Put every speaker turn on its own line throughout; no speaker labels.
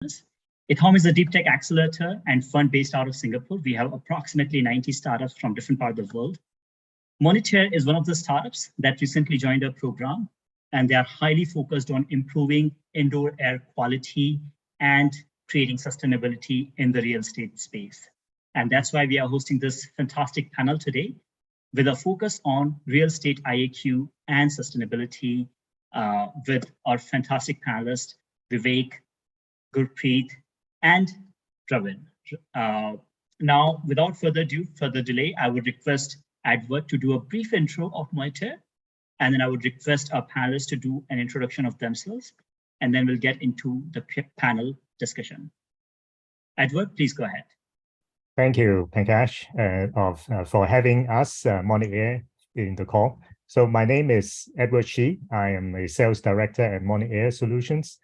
EthAum is a deep tech accelerator and fund based out of Singapore. We have approximately 90 startups from different parts of the world. Monitair is one of the startups that recently joined our program, and they are highly focused on improving indoor air quality and creating sustainability in the real estate space. And that's why we are hosting this fantastic panel today with a focus on real estate IAQ and sustainability with our fantastic panelists, Vivek, Gurpreet, and Pravin. Now, without further delay, I would request Edward to do a brief intro of Monitair, and then I would request our panelists to do an introduction of themselves, and then we'll get into the panel discussion. Edward, please go ahead.
Thank you, Pankaj, for having us, Monitair, in the call. So my name is Edward Shi. I am a sales director at Monitair Solutions,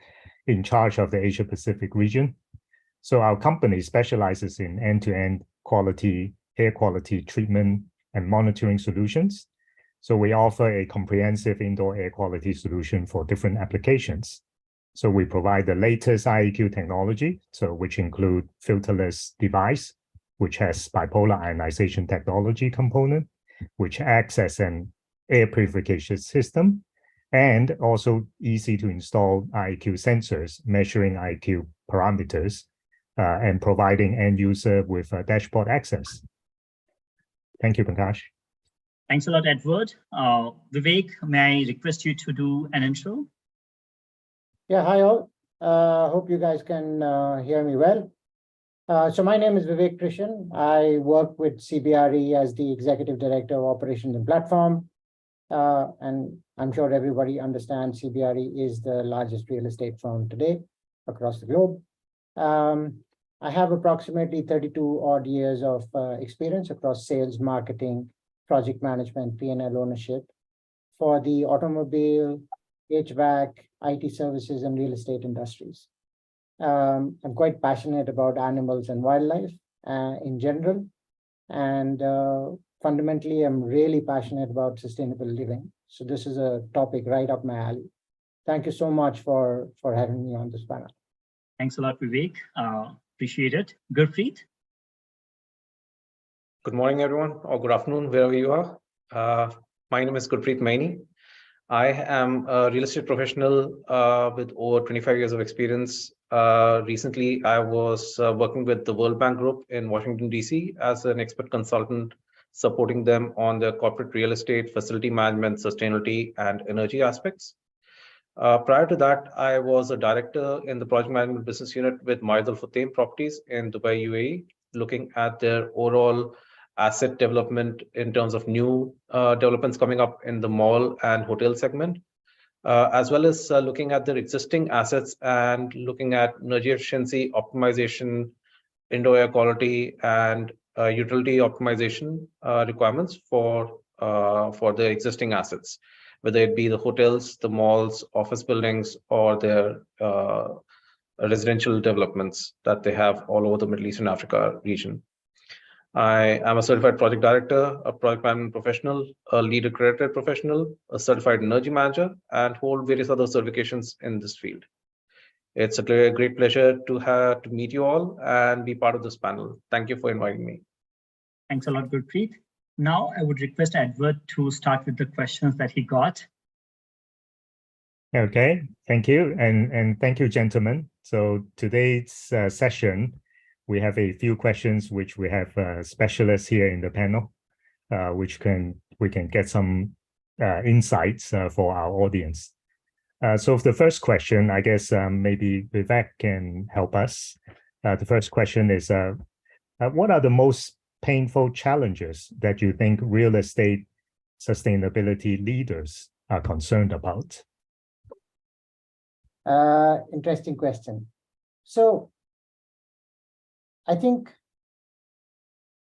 in charge of the Asia Pacific region. So our company specializes in end-to-end air quality treatment and monitoring solutions. So we offer a comprehensive indoor air quality solution for different applications. So we provide the latest IAQ technology, which include filterless device, which has bipolar ionization technology component, which acts as an air purification system, and also easy to install IAQ sensors, measuring IAQ parameters, and providing end user with dashboard access. Thank you, Pankaj.
Thanks a lot, Edward. Vivek, may I request you to do an intro?
Yeah, hi all. Hope you guys can hear me well. So my name is Vivek Krishan. I work with CBRE as the Executive Director of Operations and Platform. And I'm sure everybody understands CBRE is the largest real estate firm today across the globe. I have approximately 32 odd years of experience across sales, marketing, project management, P&L ownership for the automobile, HVAC, IT services, and real estate industries. I'm quite passionate about animals and wildlife in general. And fundamentally, I'm really passionate about sustainable living. So this is a topic right up my alley. Thank you so much for having me on this panel.
Thanks a lot, Vivek. Appreciate it. Gurpreet?
Good morning, everyone, or good afternoon, wherever you are. My name is Gurpreet Maini. I am a real estate professional with over 25 years of experience. Recently, I was working with the World Bank Group in Washington, D.C. as an expert consultant, supporting them on their corporate real estate, facility management, sustainability, and energy aspects. Prior to that, I was a director in the project management business unit with Marriott Al Futtaim Properties in Dubai, UAE, looking at their overall asset development in terms of new developments coming up in the mall and hotel segment, as well as looking at their existing assets and looking at energy efficiency, optimization, indoor air quality, and utility optimization requirements for the existing assets, whether it be the hotels, the malls, office buildings, or their residential developments that they have all over the Middle East and Africa region. I am a certified project director, a project management professional, a lead accredited professional, a certified energy manager, and hold various other certifications in this field. It's a great pleasure to meet you all and be part of this panel. Thank you for inviting me.
Thanks a lot, Gurpreet. Now I would request Edward to start with the questions that he got.
Okay, thank you. And thank you, gentlemen. So today's session, we have a few questions which we have specialists here in the panel, which we can get some insights for our audience. So the first question, I guess maybe Vivek can help us. The first question is, what are the most painful challenges that you think real estate sustainability leaders are concerned about?
Interesting question. So I think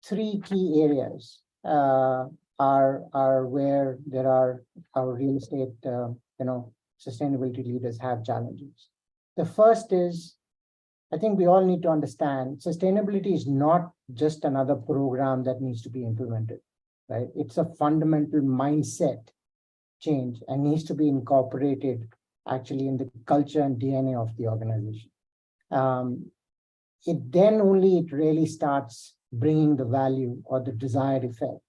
three key areas are where there are our real estate, sustainability leaders have challenges. The first is, I think we all need to understand sustainability is not just another program that needs to be implemented, right? It's a fundamental mindset change and needs to be incorporated actually in the culture and DNA of the organization. it really starts bringing the value or the desired effect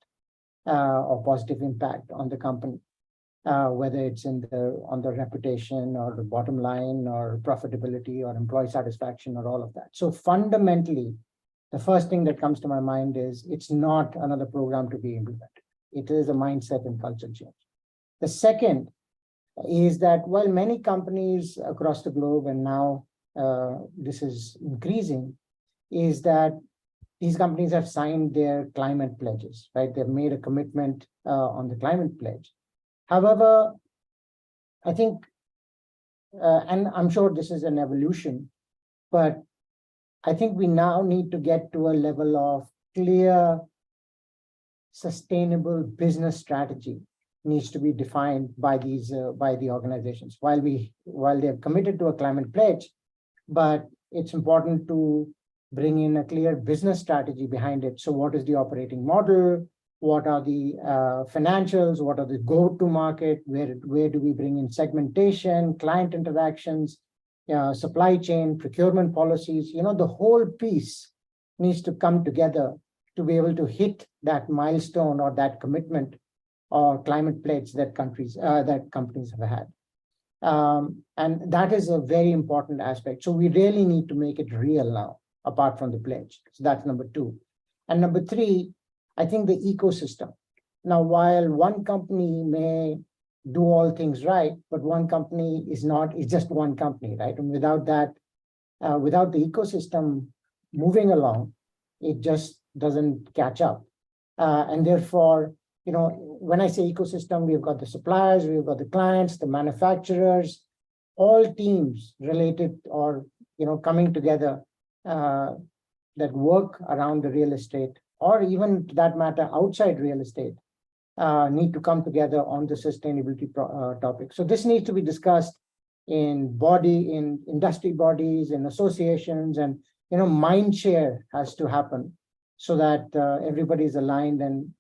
or positive impact on the company, whether it's on the reputation or the bottom line or profitability or employee satisfaction or all of that. So fundamentally, the first thing that comes to my mind is it's not another program to be implemented. It is a mindset and culture change. The second is that while many companies across the globe, and now this is increasing, is that these companies have signed their climate pledges, right? They've made a commitment on the climate pledge. However, I think, and I'm sure this is an evolution, but I think we now need to get to a level of clear, sustainable business strategy needs to be defined by the organizations. While they have committed to a climate pledge, but it's important to bring in a clear business strategy behind it. So what is the operating model? What are the financials? What are the go-to-market? Where do we bring in segmentation, client interactions, supply chain, procurement policies? The whole piece needs to come together to be able to hit that milestone or that commitment or climate pledge that companies have had. And that is a very important aspect. So we really need to make it real now, apart from the pledge. So that's number two. And number three, I think the ecosystem. Now, while one company may do all things right, but one company is just one company, right? And without that, without the ecosystem moving along, it just doesn't catch up. And therefore, when I say ecosystem, we've got the suppliers, we've got the clients, the manufacturers, all teams related or, coming together that work around the real estate, or even to that matter, outside real estate, need to come together on the sustainability topic. So this needs to be discussed in industry bodies, in associations, and, mind share has to happen so that everybody is aligned and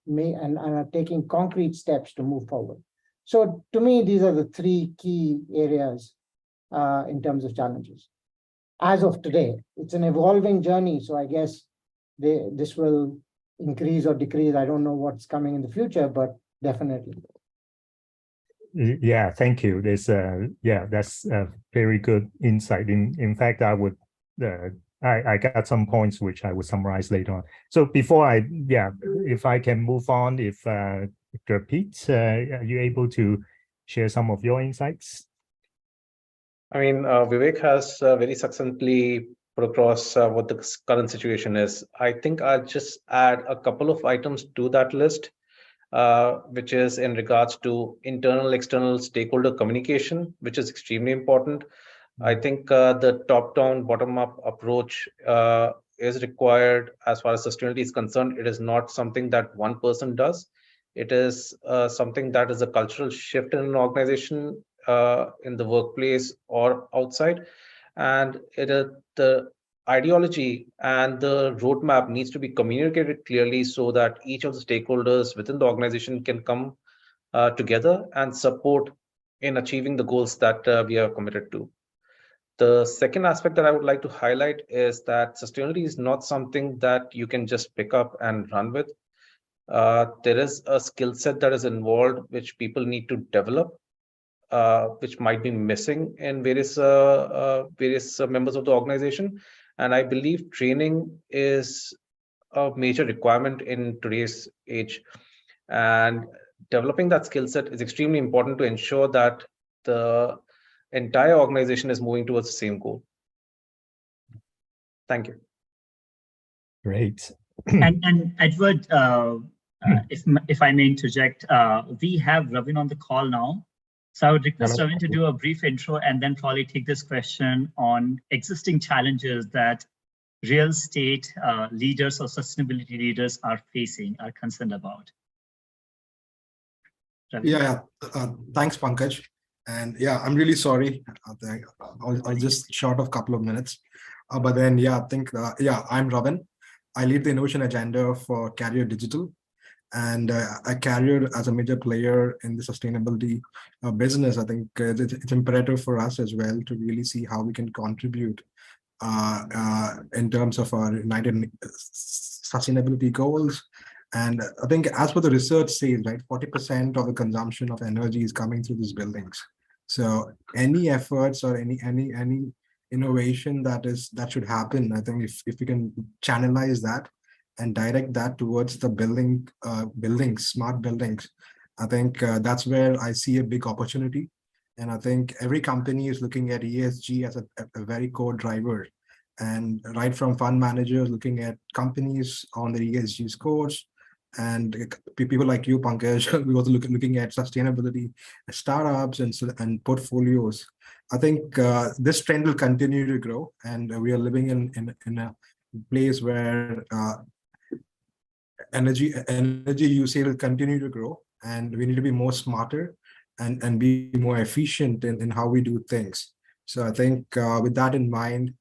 are taking concrete steps to move forward. So to me, these are the three key areas in terms of challenges. As of today, it's an evolving journey. So I guess this will increase or decrease. I don't know what's coming in the future, but definitely.
Yeah, thank you. That's a very good insight. In fact, I would I got some points which I will summarize later on. So before if I can move on, if Gurpreet, are you able to share some of your insights?
I mean, Vivek has very succinctly put across what the current situation is. I think I'll just add a couple of items to that list, which is in regards to internal, external stakeholder communication, which is extremely important. I think the top-down, bottom-up approach is required as far as sustainability is concerned. It is not something that one person does. It is something that is a cultural shift in an organization, in the workplace or outside. And the ideology and the roadmap needs to be communicated clearly so that each of the stakeholders within the organization can come together and support in achieving the goals that we are committed to. The second aspect that I would like to highlight is that sustainability is not something that you can just pick up and run with. There is a skill set that is involved, which people need to develop, which might be missing in various members of the organization. And I believe training is a major requirement in today's age. And developing that skill set is extremely important to ensure that the entire organization is moving towards the same goal. Thank you.
Great.
And Edward, if I may interject, we have Ravin on the call now. So I would request Ravin to do a brief intro and then probably take this question on existing challenges that real estate leaders or sustainability leaders are facing, are concerned about. Ravin.
Yeah, thanks, Pankaj. And yeah, I'm really sorry. I'll just short of a couple of minutes. But then, I think, I'm Ravin. I lead the innovation agenda for Carrier Digital. And a Carrier as a major player in the sustainability business, I think it's imperative for us as well to really see how we can contribute in terms of our United sustainability goals. And I think as per the research says, right, 40% of the consumption of energy is coming through these buildings. So any efforts or any innovation that should happen, I think if we can channelize that and direct that towards the buildings, smart buildings, I think that's where I see a big opportunity. And I think every company is looking at ESG as a very core driver. And right from fund managers looking at companies on the ESG scores, and people like you, Pankaj, we also looking at sustainability, startups and portfolios. I think this trend will continue to grow, and we are living in a place where energy usage will continue to grow, and we need to be more smarter and be more efficient in how we do things. So I think with that in mind,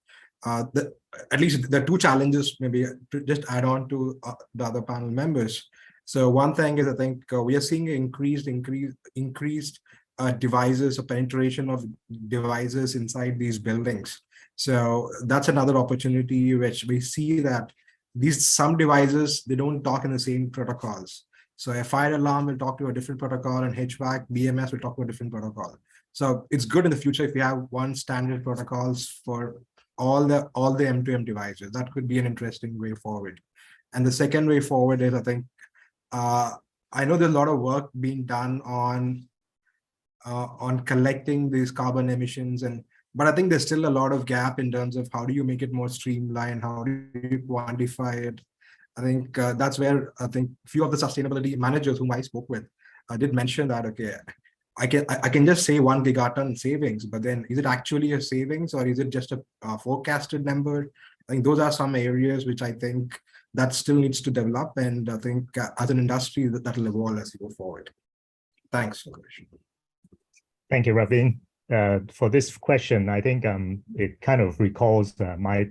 at least the two challenges, maybe to just add on to the other panel members. So one thing is, I think we are seeing increased devices or penetration of devices inside these buildings. So that's another opportunity which we see that some devices, they don't talk in the same protocols. So a fire alarm will talk to a different protocol, and HVAC, BMS will talk to a different protocol. So it's good in the future if we have one standard protocols for all the M2M devices. That could be an interesting way forward. And the second way forward is, I think, I know there's a lot of work being done on collecting these carbon emissions, but I think there's still a lot of gap in terms of how do you make it more streamlined, how do you quantify it. I think that's where I think few of the sustainability managers whom I spoke with did mention that, okay, I can just say 1 gigaton savings, but then is it actually a savings or is it just a forecasted number? I think those are some areas which I think that still needs to develop, and I think as an industry that will evolve as we go forward. Thanks.
Thank you, Ravin. For this question, I think it kind of recalls my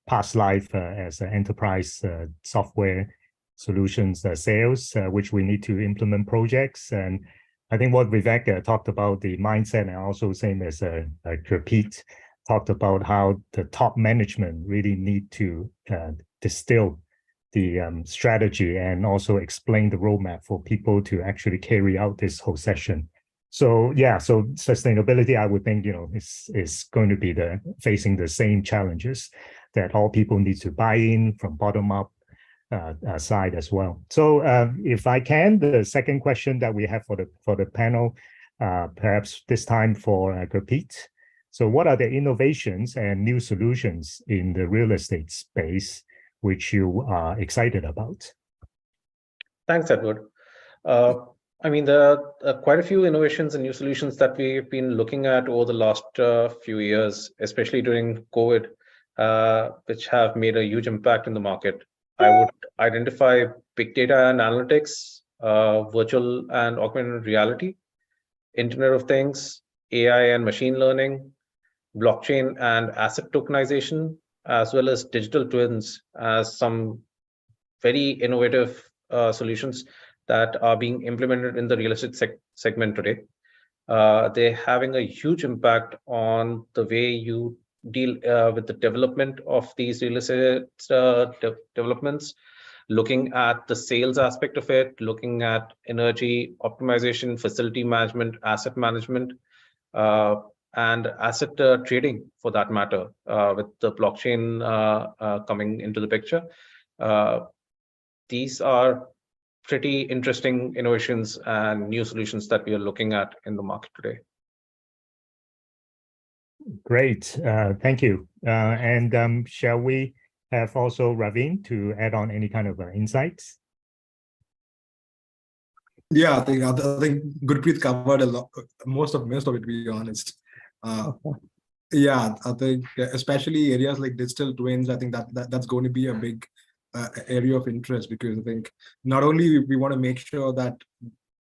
past life as an enterprise software solutions sales, which we need to implement projects. And I think what Vivek talked about, the mindset, and also same as Gurpreet talked about how the top management really need to distill the strategy and also explain the roadmap for people to actually carry out this whole session. So yeah, so sustainability, I would think, is going to be facing the same challenges that all people need to buy in from bottom up side as well. So if I can, the second question that we have for the panel, perhaps this time for Gurpreet. So what are the innovations and new solutions in the real estate space which you are excited about?
Thanks, Edward. I mean, there are quite a few innovations and new solutions that we've been looking at over the last few years, especially during COVID, which have made a huge impact in the market. I would identify big data and analytics, virtual and augmented reality, Internet of Things, AI and machine learning, blockchain and asset tokenization, as well as digital twins as some very innovative solutions that are being implemented in the real estate segment today. They're having a huge impact on the way you deal with the development of these real estate developments, looking at the sales aspect of it, looking at energy optimization, facility management, asset management, and asset trading for that matter, with the blockchain coming into the picture. These are pretty interesting innovations and new solutions that we are looking at in the market today.
Great, thank you. And shall we have also Ravin to add on any kind of insights?
Yeah, I think Gurpreet covered a lot, most of it, to be honest. Yeah, I think especially areas like digital twins, I think that's going to be a big area of interest, because I think not only we want to make sure that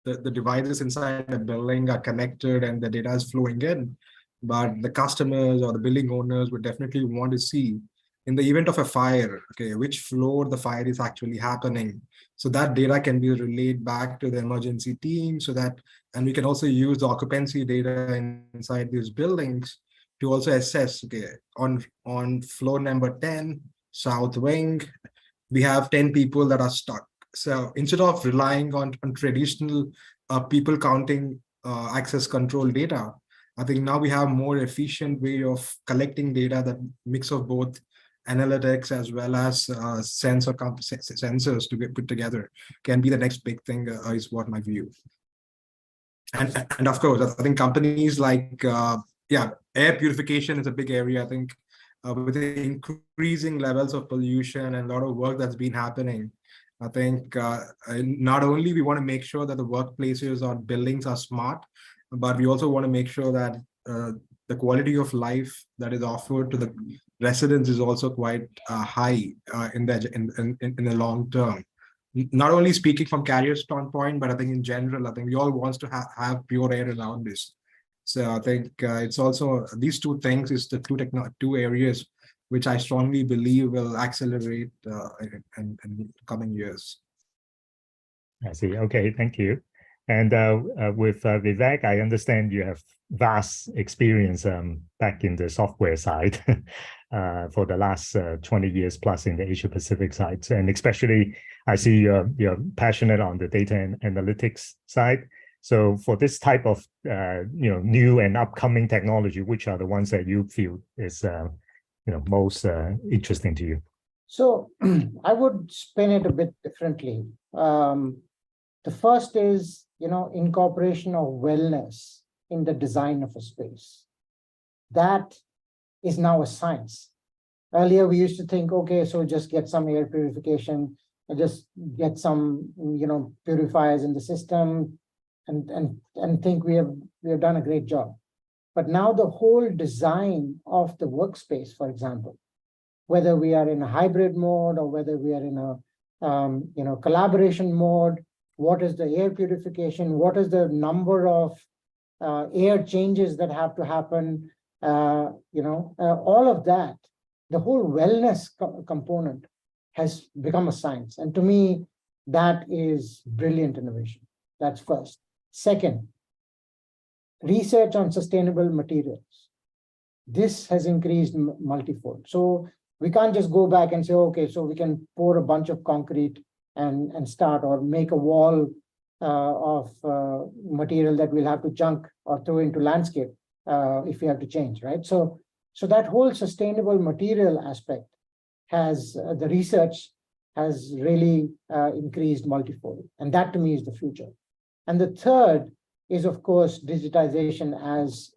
the devices inside the building are connected and the data is flowing in, but the customers or the building owners would definitely want to see, in the event of a fire, okay, which floor the fire is actually happening. So that data can be relayed back to the emergency team, and we can also use the occupancy data inside these buildings to also assess, okay, on floor number 10, South Wing, we have 10 people that are stuck. So instead of relying on traditional people counting access control data, I think now we have more efficient way of collecting data, that mix of both analytics as well as sensors to get put together can be the next big thing, is what my view. And of course, I think companies like, air purification is a big area. I think with the increasing levels of pollution and a lot of work that's been happening, I think not only we want to make sure that the workplaces or buildings are smart, but we also want to make sure that the quality of life that is offered to the residents is also quite high in the long term. Not only speaking from carrier standpoint, but I think in general, I think we all want to have pure air around this. So I think it's also these two things is the two areas which I strongly believe will accelerate in coming years.
I see. Okay, thank you. And with Vivek, I understand you have vast experience back in the software side for the last 20 years plus in the Asia Pacific side, and especially I see you're passionate on the data and analytics side. So for this type of new and upcoming technology, which are the ones that you feel is most interesting to you?
So I would spin it a bit differently. The first is, incorporation of wellness in the design of a space. That is now a science. Earlier, we used to think, okay, so just get some air purification, or just get some, purifiers in the system, and think we have done a great job. But now the whole design of the workspace, for example, whether we are in a hybrid mode or whether we are in a collaboration mode, what is the air purification, what is the number of air changes that have to happen, all of that, the whole wellness component has become a science. And to me, that is brilliant innovation. That's first. Second, research on sustainable materials. This has increased multifold. So we can't just go back and say, okay, so we can pour a bunch of concrete and start, or make a wall of material that we'll have to chunk or throw into landscape if we have to change, right? So that whole sustainable material aspect the research has really increased multifold. And that to me is the future. And the third is, of course, digitization, as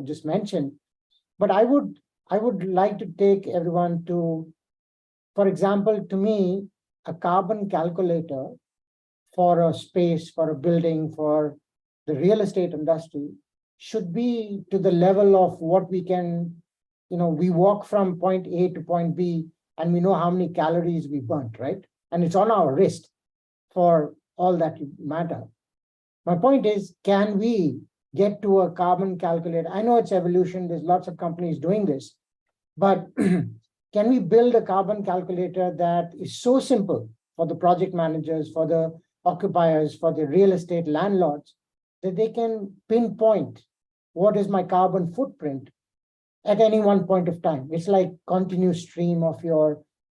just mentioned. But I would like to take everyone to, for example, to me, a carbon calculator for a space, for a building, for the real estate industry should be to the level of what we can, we walk from point A to point B and we know how many calories we burnt, right? And it's on our wrist for all that matter. My point is, can we get to a carbon calculator? I know it's evolution, there's lots of companies doing this, but can we build a carbon calculator that is so simple for the project managers, for the occupiers, for the real estate landlords, that they can pinpoint what is my carbon footprint at any one point of time? It's like continuous stream of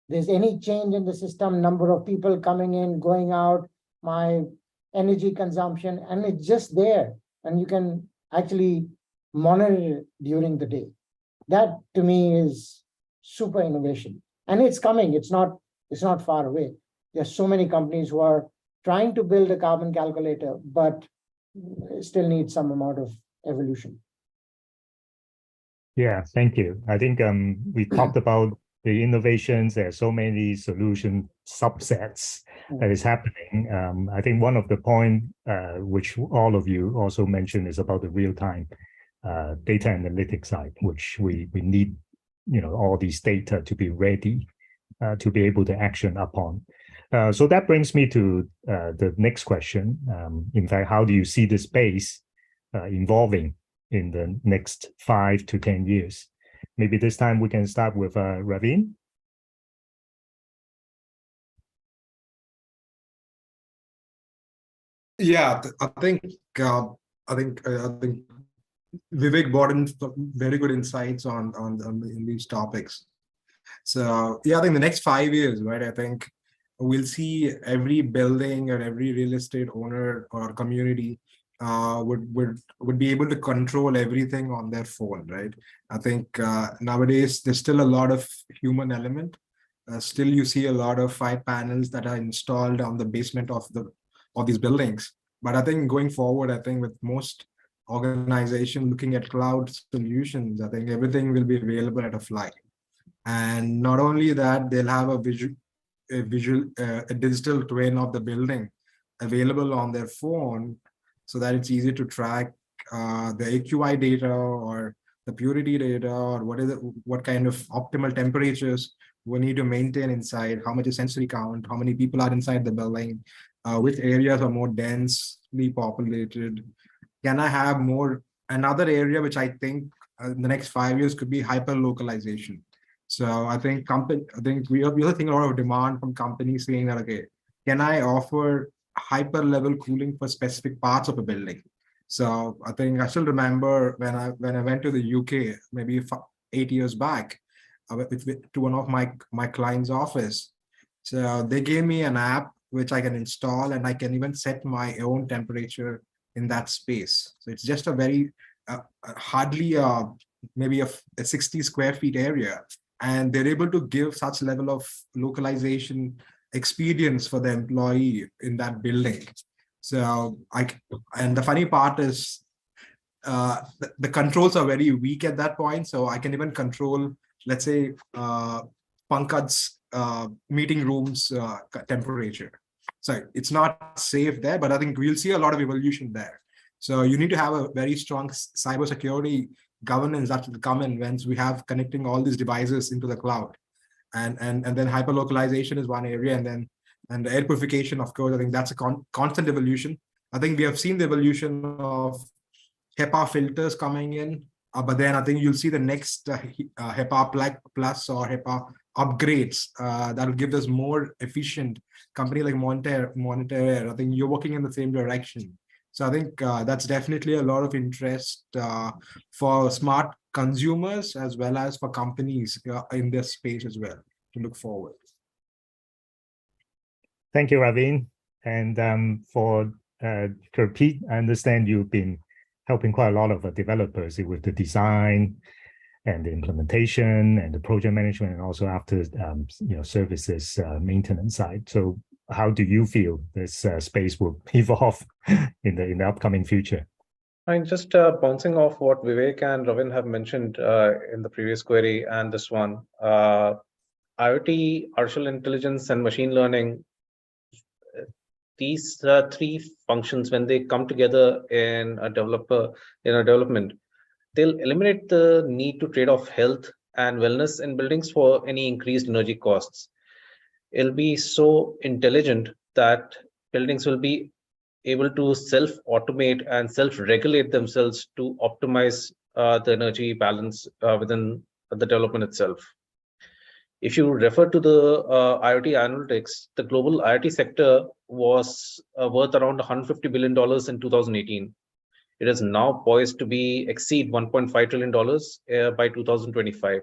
there's any change in the system, number of people coming in, going out, my energy consumption, and it's just there. And you can actually monitor it during the day. That to me is super innovation. And it's coming, it's not far away. There's so many companies who are trying to build a carbon calculator, but still need some amount of evolution.
Yeah, thank you. I think we talked about the innovations. There are so many solution subsets that is happening. I think one of the point which all of you also mentioned is about the real-time data analytics side, which we need all these data to be ready to be able to action upon. So that brings me to the next question. In fact, how do you see this space evolving in the next 5 to 10 years? Maybe this time we can start with Ravin.
Yeah, I think Vivek brought in some very good insights in these topics. So yeah, I think the next 5 years, right? I think we'll see every building or every real estate owner or community would be able to control everything on their phone, right? I think nowadays there's still a lot of human element. Still, you see a lot of 5 panels that are installed on the basement of these buildings. But I think going forward, I think with most organization looking at cloud solutions, I think everything will be available at a flight. And not only that, they'll have a digital twin of the building available on their phone, so that it's easy to track the AQI data or the purity data, or what kind of optimal temperatures we need to maintain inside, how much is sensory count, how many people are inside the building, which areas are more densely populated. Can I have more? Another area which I think in the next 5 years could be hyper localization. So I think we are seeing a lot of demand from companies saying that, okay, can I offer hyper level cooling for specific parts of a building? So I think I still remember when I went to the UK maybe 8 years back to one of my client's office. So they gave me an app which I can install, and I can even set my own temperature in that space. So it's just a very hardly maybe a 60 square feet area, and they're able to give such level of localization experience for the employee in that building. So and the funny part is the controls are very weak at that point. So I can even control, let's say, Pankaj's meeting room's temperature. So it's not safe there, but I think we'll see a lot of evolution there. So you need to have a very strong cybersecurity governance that will come in once we have connecting all these devices into the cloud. And then hyperlocalization is one area, and the air purification, of course. I think that's a constant evolution. I think we have seen the evolution of HEPA filters coming in, but then I think you'll see the next HEPA plus or HEPA upgrades that will give us more efficient. Company like Monitair, I think you're working in the same direction. So I think that's definitely a lot of interest for smart consumers as well as for companies in this space as well to look forward.
Thank you, Ravin. And for Gurpreet, I understand you've been helping quite a lot of developers with the design and the implementation and the project management, and also after services maintenance side. So how do you feel this space will evolve in the upcoming future?
I'm just bouncing off what Vivek and Ravin have mentioned in the previous query and this one. IoT, artificial intelligence, and machine learning, these three functions, when they come together in a development, they'll eliminate the need to trade off health and wellness in buildings for any increased energy costs. It'll be so intelligent that buildings will be able to self-automate and self-regulate themselves to optimize the energy balance within the development itself. If you refer to the IoT analytics, the global IoT sector was worth around $150 billion in 2018. It is now poised to exceed $1.5 trillion by 2025.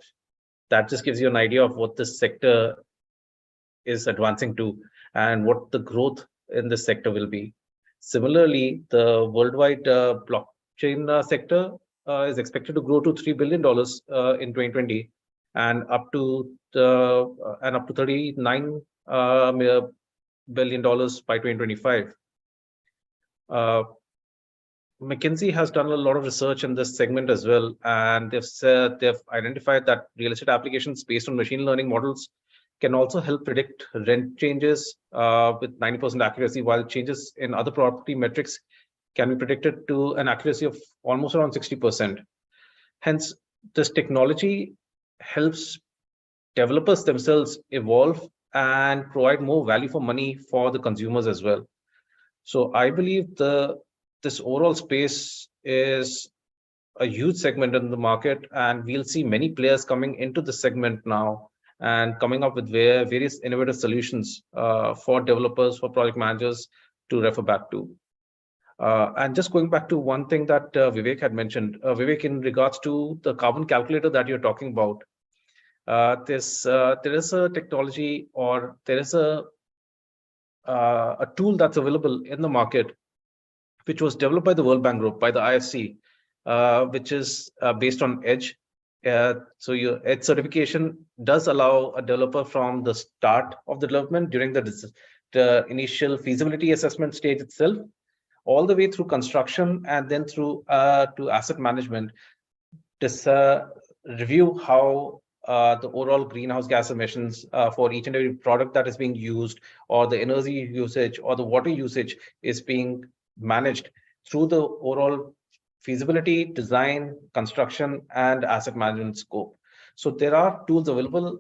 That just gives you an idea of what this sector is advancing to and what the growth in this sector will be. Similarly, the worldwide blockchain sector is expected to grow to $3 billion in 2020 and up to $39 billion by 2025. McKinsey has done a lot of research in this segment as well, and they've identified that real estate applications based on machine learning models can also help predict rent changes with 90% accuracy, while changes in other property metrics can be predicted to an accuracy of almost around 60%. Hence, this technology helps developers themselves evolve and provide more value for money for the consumers as well. So I believe this overall space is a huge segment in the market, and we'll see many players coming into the segment now and coming up with various innovative solutions for developers, for project managers to refer back to. And just going back to one thing that Vivek had mentioned, Vivek, in regards to the carbon calculator that you're talking about, there is a technology, or there is a tool that's available in the market, which was developed by the World Bank Group, by the IFC, which is based on EDGE. So your EDGE certification does allow a developer from the start of the development, during the initial feasibility assessment stage itself, all the way through construction, and then through to asset management, to review how the overall greenhouse gas emissions for each and every product that is being used, or the energy usage, or the water usage is being managed through the overall feasibility, design, construction, and asset management scope. So there are tools available.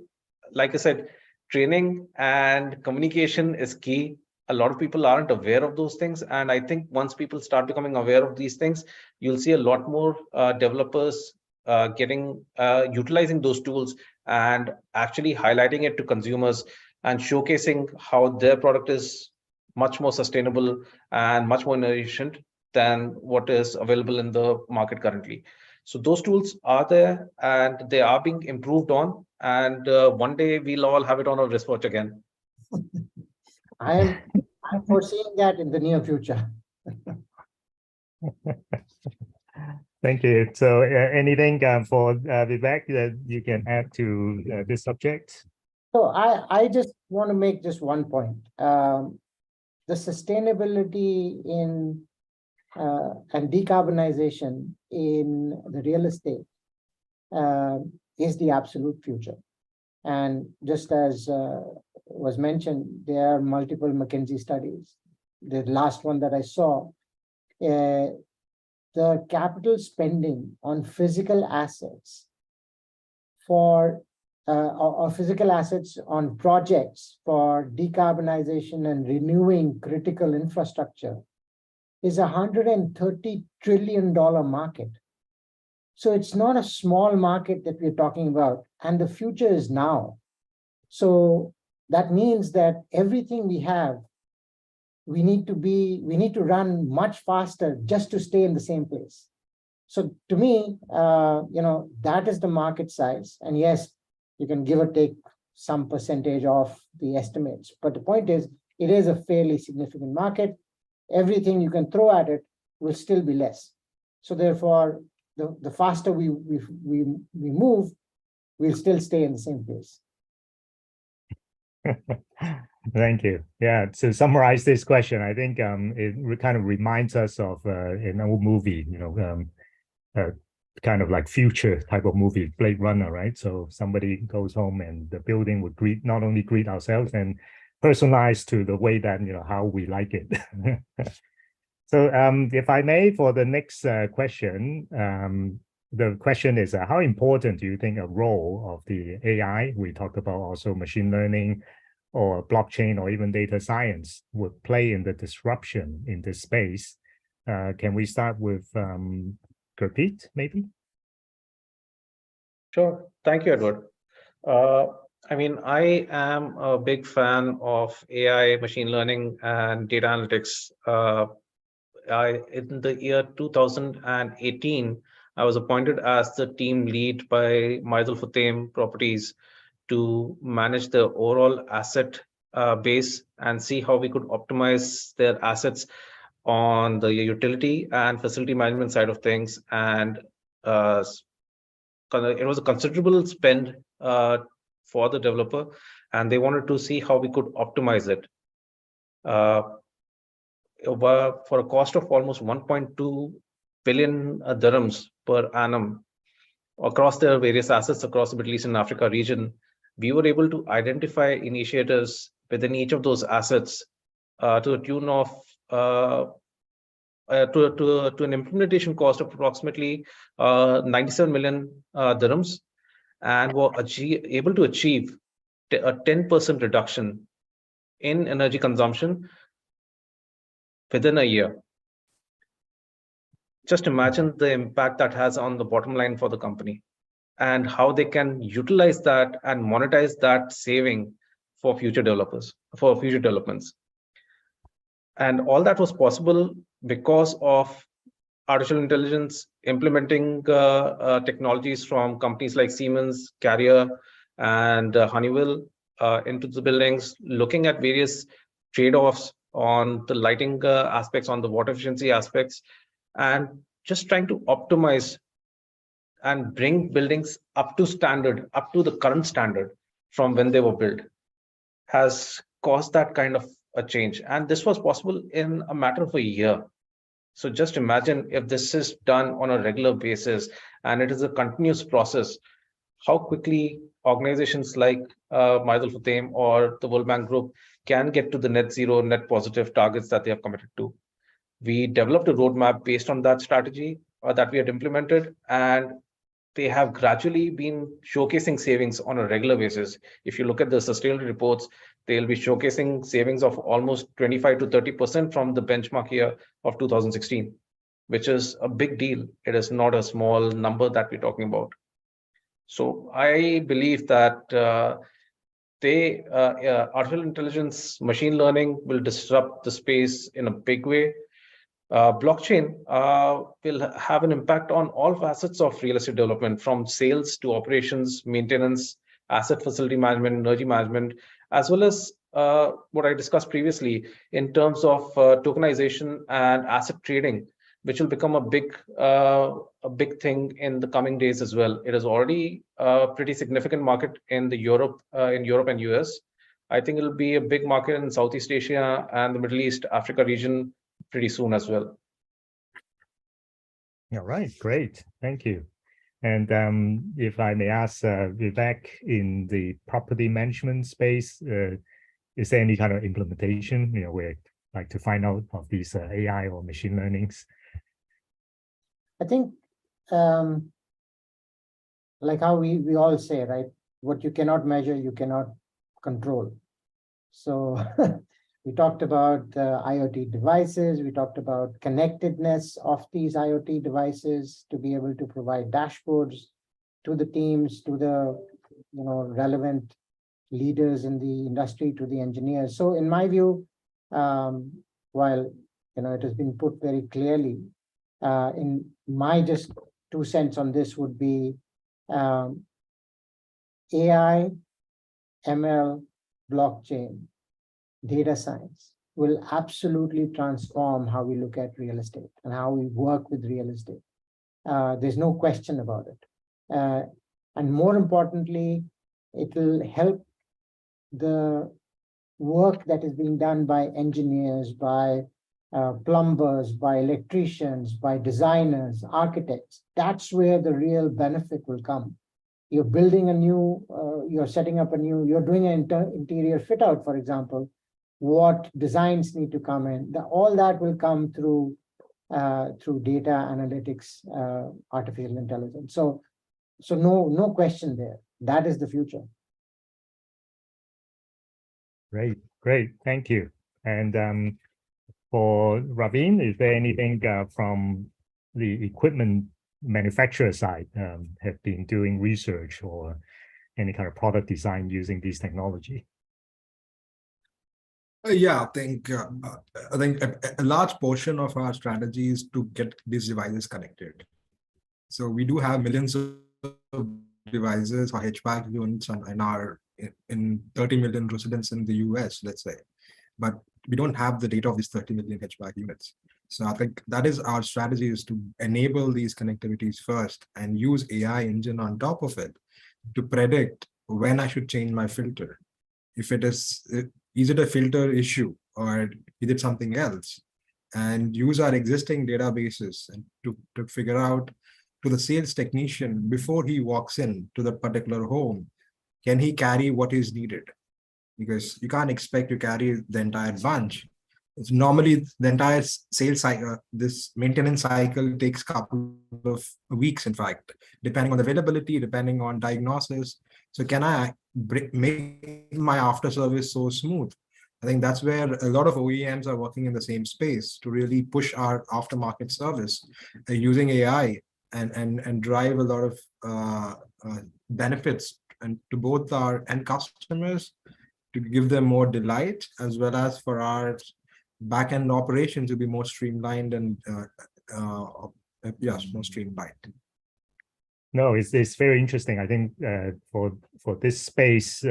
Like I said, training and communication is key. A lot of people aren't aware of those things. And I think once people start becoming aware of these things, you'll see a lot more developers utilizing those tools and actually highlighting it to consumers and showcasing how their product is much more sustainable and much more efficient than what is available in the market currently. So those tools are there and they are being improved on. And one day we'll all have it on our wristwatch again.
I'm foreseeing that in the near future.
Thank you. So anything for Vivek that you can add to this subject?
So I just want to make just one point. The sustainability in and decarbonization in the real estate is the absolute future. And just as was mentioned, there are multiple McKinsey studies. The last one that I saw, the capital spending on physical assets for or physical assets on projects for decarbonization and renewing critical infrastructure is $130 trillion market. So it's not a small market that we're talking about, and the future is now. So that means that everything we have, we need to run much faster just to stay in the same place. So to me, that is the market size. And yes, you can give or take some percentage of the estimates. But the point is, it is a fairly significant market. Everything you can throw at it will still be less. So therefore, the faster we move, we'll still stay in the same place.
Thank you. Yeah, to summarize this question, I think it kind of reminds us of an old movie, kind of like future type of movie, Blade Runner, right? So somebody goes home and the building would not only greet ourselves and personalize to the way that, how we like it. So if I may, for the next question, the question is, how important do you think a role of the AI, we talked about also machine learning or blockchain or even data science, would play in the disruption in this space? Can we start with Gurpreet, maybe?
Sure. Thank you, Edward. I am a big fan of AI, machine learning, and data analytics. In the year 2018, I was appointed as the team lead by Maidul Futtaim Properties to manage the overall asset base and see how we could optimize their assets on the utility and facility management side of things. And it was a considerable spend for the developer, and they wanted to see how we could optimize it. For a cost of almost 1.2 billion dirhams per annum across their various assets across the Middle East and Africa region, we were able to identify initiators within each of those assets to a tune of to an implementation cost of approximately 97 million dirhams, and were able to achieve a 10% reduction in energy consumption within a year. Just imagine the impact that has on the bottom line for the company and how they can utilize that and monetize that saving for future developments. And all that was possible because of artificial intelligence, implementing technologies from companies like Siemens, Carrier, and Honeywell into the buildings, looking at various trade-offs on the lighting aspects, on the water efficiency aspects, and just trying to optimize and bring buildings up to standard, up to the current standard from when they were built, has caused that kind of a change. And this was possible in a matter of a year. So just imagine if this is done on a regular basis and it is a continuous process, how quickly organizations like EthAum or the World Bank Group can get to the net zero, net positive targets that they have committed to. We developed a roadmap based on that strategy that we had implemented, and they have gradually been showcasing savings on a regular basis. If you look at the sustainability reports, they'll be showcasing savings of almost 25 to 30% from the benchmark year of 2016, which is a big deal. It is not a small number that we're talking about. So I believe that artificial intelligence, machine learning will disrupt the space in a big way. Blockchain will have an impact on all facets of real estate development, from sales to operations, maintenance, asset facility management, energy management, as well as what I discussed previously in terms of tokenization and asset trading, which will become a big thing in the coming days as well. It is already a pretty significant market in Europe and US. I think it'll be a big market in Southeast Asia and the Middle East, Africa region pretty soon as well.
All right, great, thank you. And if I may ask, Vivek, in the property management space, is there any kind of implementation, where like to find out of these AI or machine learnings?
I think, like how we all say, right? What you cannot measure, you cannot control. So we talked about IoT devices. We talked about connectedness of these IoT devices to be able to provide dashboards to the teams, to the relevant leaders in the industry, to the engineers. So in my view, while it has been put very clearly, in my just 2 cents on this would be AI, ML, blockchain, data science will absolutely transform how we look at real estate and how we work with real estate. There's no question about it. And more importantly, it will help the work that is being done by engineers, by plumbers, by electricians, by designers, architects. That's where the real benefit will come. You're building a new, you're setting up a new, you're doing an interior fit out, for example. What designs need to come in? All that will come through data analytics, artificial intelligence. So no question there. That is the future.
Great, thank you. And for Ravin, is there anything from the equipment manufacturer side have been doing research or any kind of product design using this technology?
Yeah, I think a large portion of our strategy is to get these devices connected. So we do have millions of devices or HVAC units in 30 million residents in the US, let's say, but we don't have the data of these 30 million HVAC units. So I think that is our strategy, is to enable these connectivities first and use AI engine on top of it to predict when I should change my filter. If is it a filter issue or is it something else? And use our existing databases and to figure out to the sales technician before he walks in to the particular home, can he carry what is needed? Because you can't expect to carry the entire bunch. It's normally the entire sales cycle, this maintenance cycle takes a couple of weeks, in fact, depending on availability, depending on diagnosis. So can I make my after service so smooth? I think that's where a lot of OEMs are working in the same space to really push our aftermarket service using AI and drive a lot of benefits and to both our end customers, to give them more delight, as well as for our back-end operations will be more streamlined and yes, more streamlined.
No, it's very interesting. I think for this space,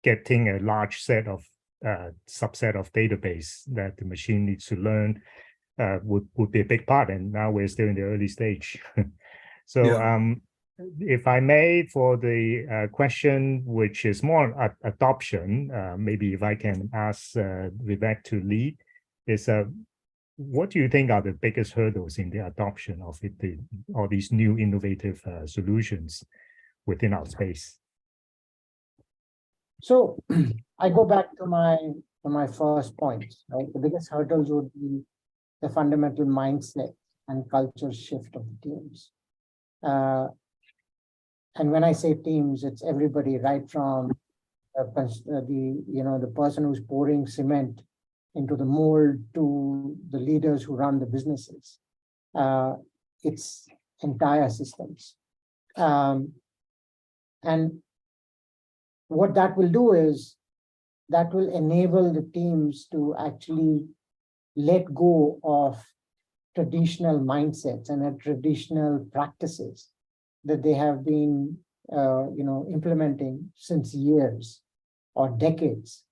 getting a large set of subset of database that the machine needs to learn would be a big part. And now we're still in the early stage. So if I may, for the question, which is more adoption, maybe if I can ask Vivek to lead, is what do you think are the biggest hurdles in the adoption of all these new innovative solutions within our space?
So I go back to my first point, right? The biggest hurdles would be the fundamental mindset and culture shift of the teams. And when I say teams, it's everybody, right from the person who's pouring cement into the mold to the leaders who run the businesses. It's entire systems. And what that will do is that will enable the teams to actually let go of traditional mindsets and traditional practices that they have been implementing since years or decades.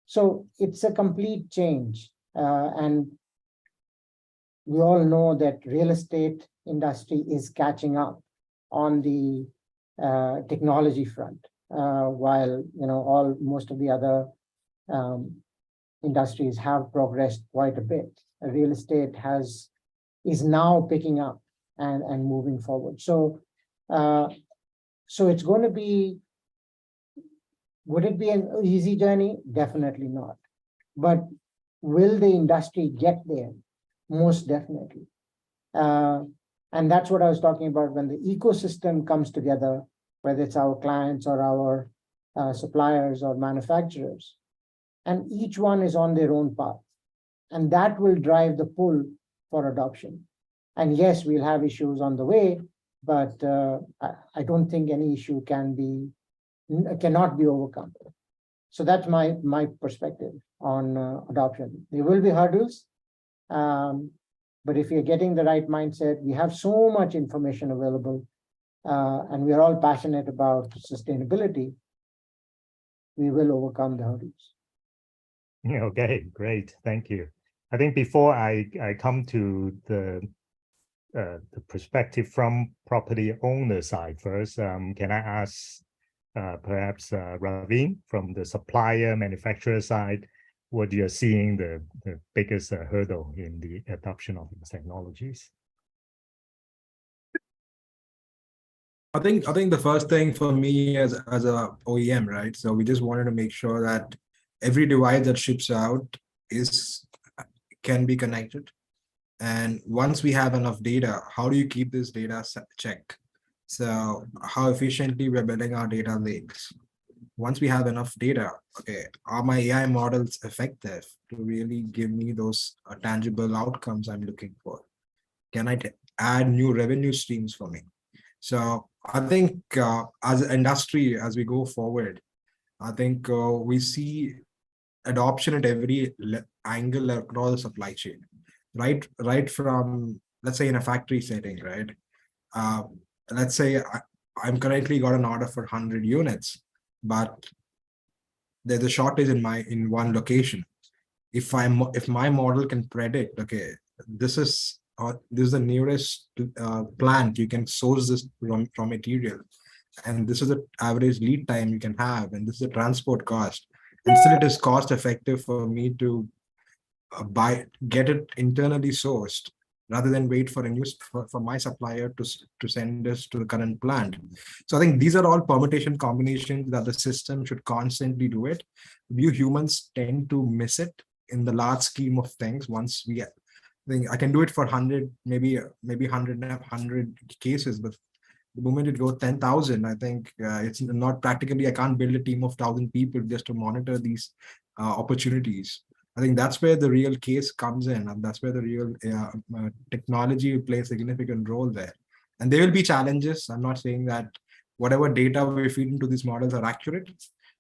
So it's a complete change. And we all know that real estate industry is catching up on the technology front, while most of the other industries have progressed quite a bit. Real estate is now picking up and moving forward. So it's going to be, would it be an easy journey? Definitely not. But will the industry get there? Most definitely. And that's what I was talking about when the ecosystem comes together, whether it's our clients or our suppliers or manufacturers, and each one is on their own path. And that will drive the pull for adoption. And yes, we'll have issues on the way, but I don't think any issue cannot be overcome. So that's my perspective on adoption. There will be hurdles, but if you're getting the right mindset, we have so much information available, and we're all passionate about sustainability, we will overcome the hurdles.
Okay, great, thank you. I think before I come to the perspective from property owner side first, can I ask perhaps Ravin from the supplier manufacturer side, what you're seeing the biggest hurdle in the adoption of these technologies?
I think the first thing for me as a OEM, right? So we just wanted to make sure that every device that ships out can be connected. And once we have enough data, how do you keep this data checked? So how efficiently we're building our data lakes. Once we have enough data, okay, are my AI models effective to really give me those tangible outcomes I'm looking for? Can I add new revenue streams for me? So I think as an industry, as we go forward, I think we see adoption at every angle across the supply chain, right from, let's say in a factory setting, right? Let's say I'm currently got an order for 100 units, but there's a shortage in one location. If my model can predict, okay, this is the nearest plant you can source this raw material, and this is the average lead time you can have, and this is the transport cost, and still it is cost effective for me to get it internally sourced rather than wait for for my supplier to send this to the current plant. So I think these are all permutation combinations that the system should constantly do it. We humans tend to miss it in the large scheme of things. Once we I can do it for 100, maybe 100 cases, but the moment it goes 10,000, I think it's not practically, I can't build a team of 1,000 people just to monitor these opportunities. I think that's where the real case comes in, and that's where the real technology will play a significant role there. And there will be challenges. I'm not saying that whatever data we feed into these models are accurate.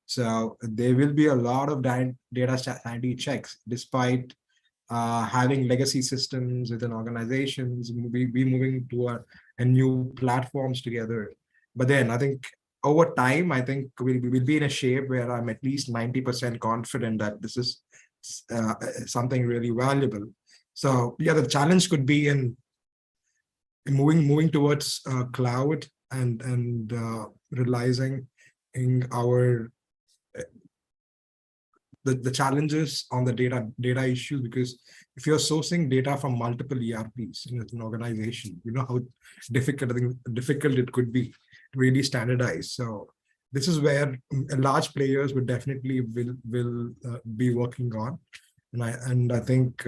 So there will be a lot of data sanity checks, despite having legacy systems within organizations, be moving to a new platforms together. But then I think over time, I think we'll be in a shape where I'm at least 90% confident that this is something really valuable. So yeah, the challenge could be in moving towards cloud and realizing in our the challenges on the data issue, because if you're sourcing data from multiple ERPs in an organization, you know how difficult it could be to really standardize. So this is where large players would definitely will be working on, and I think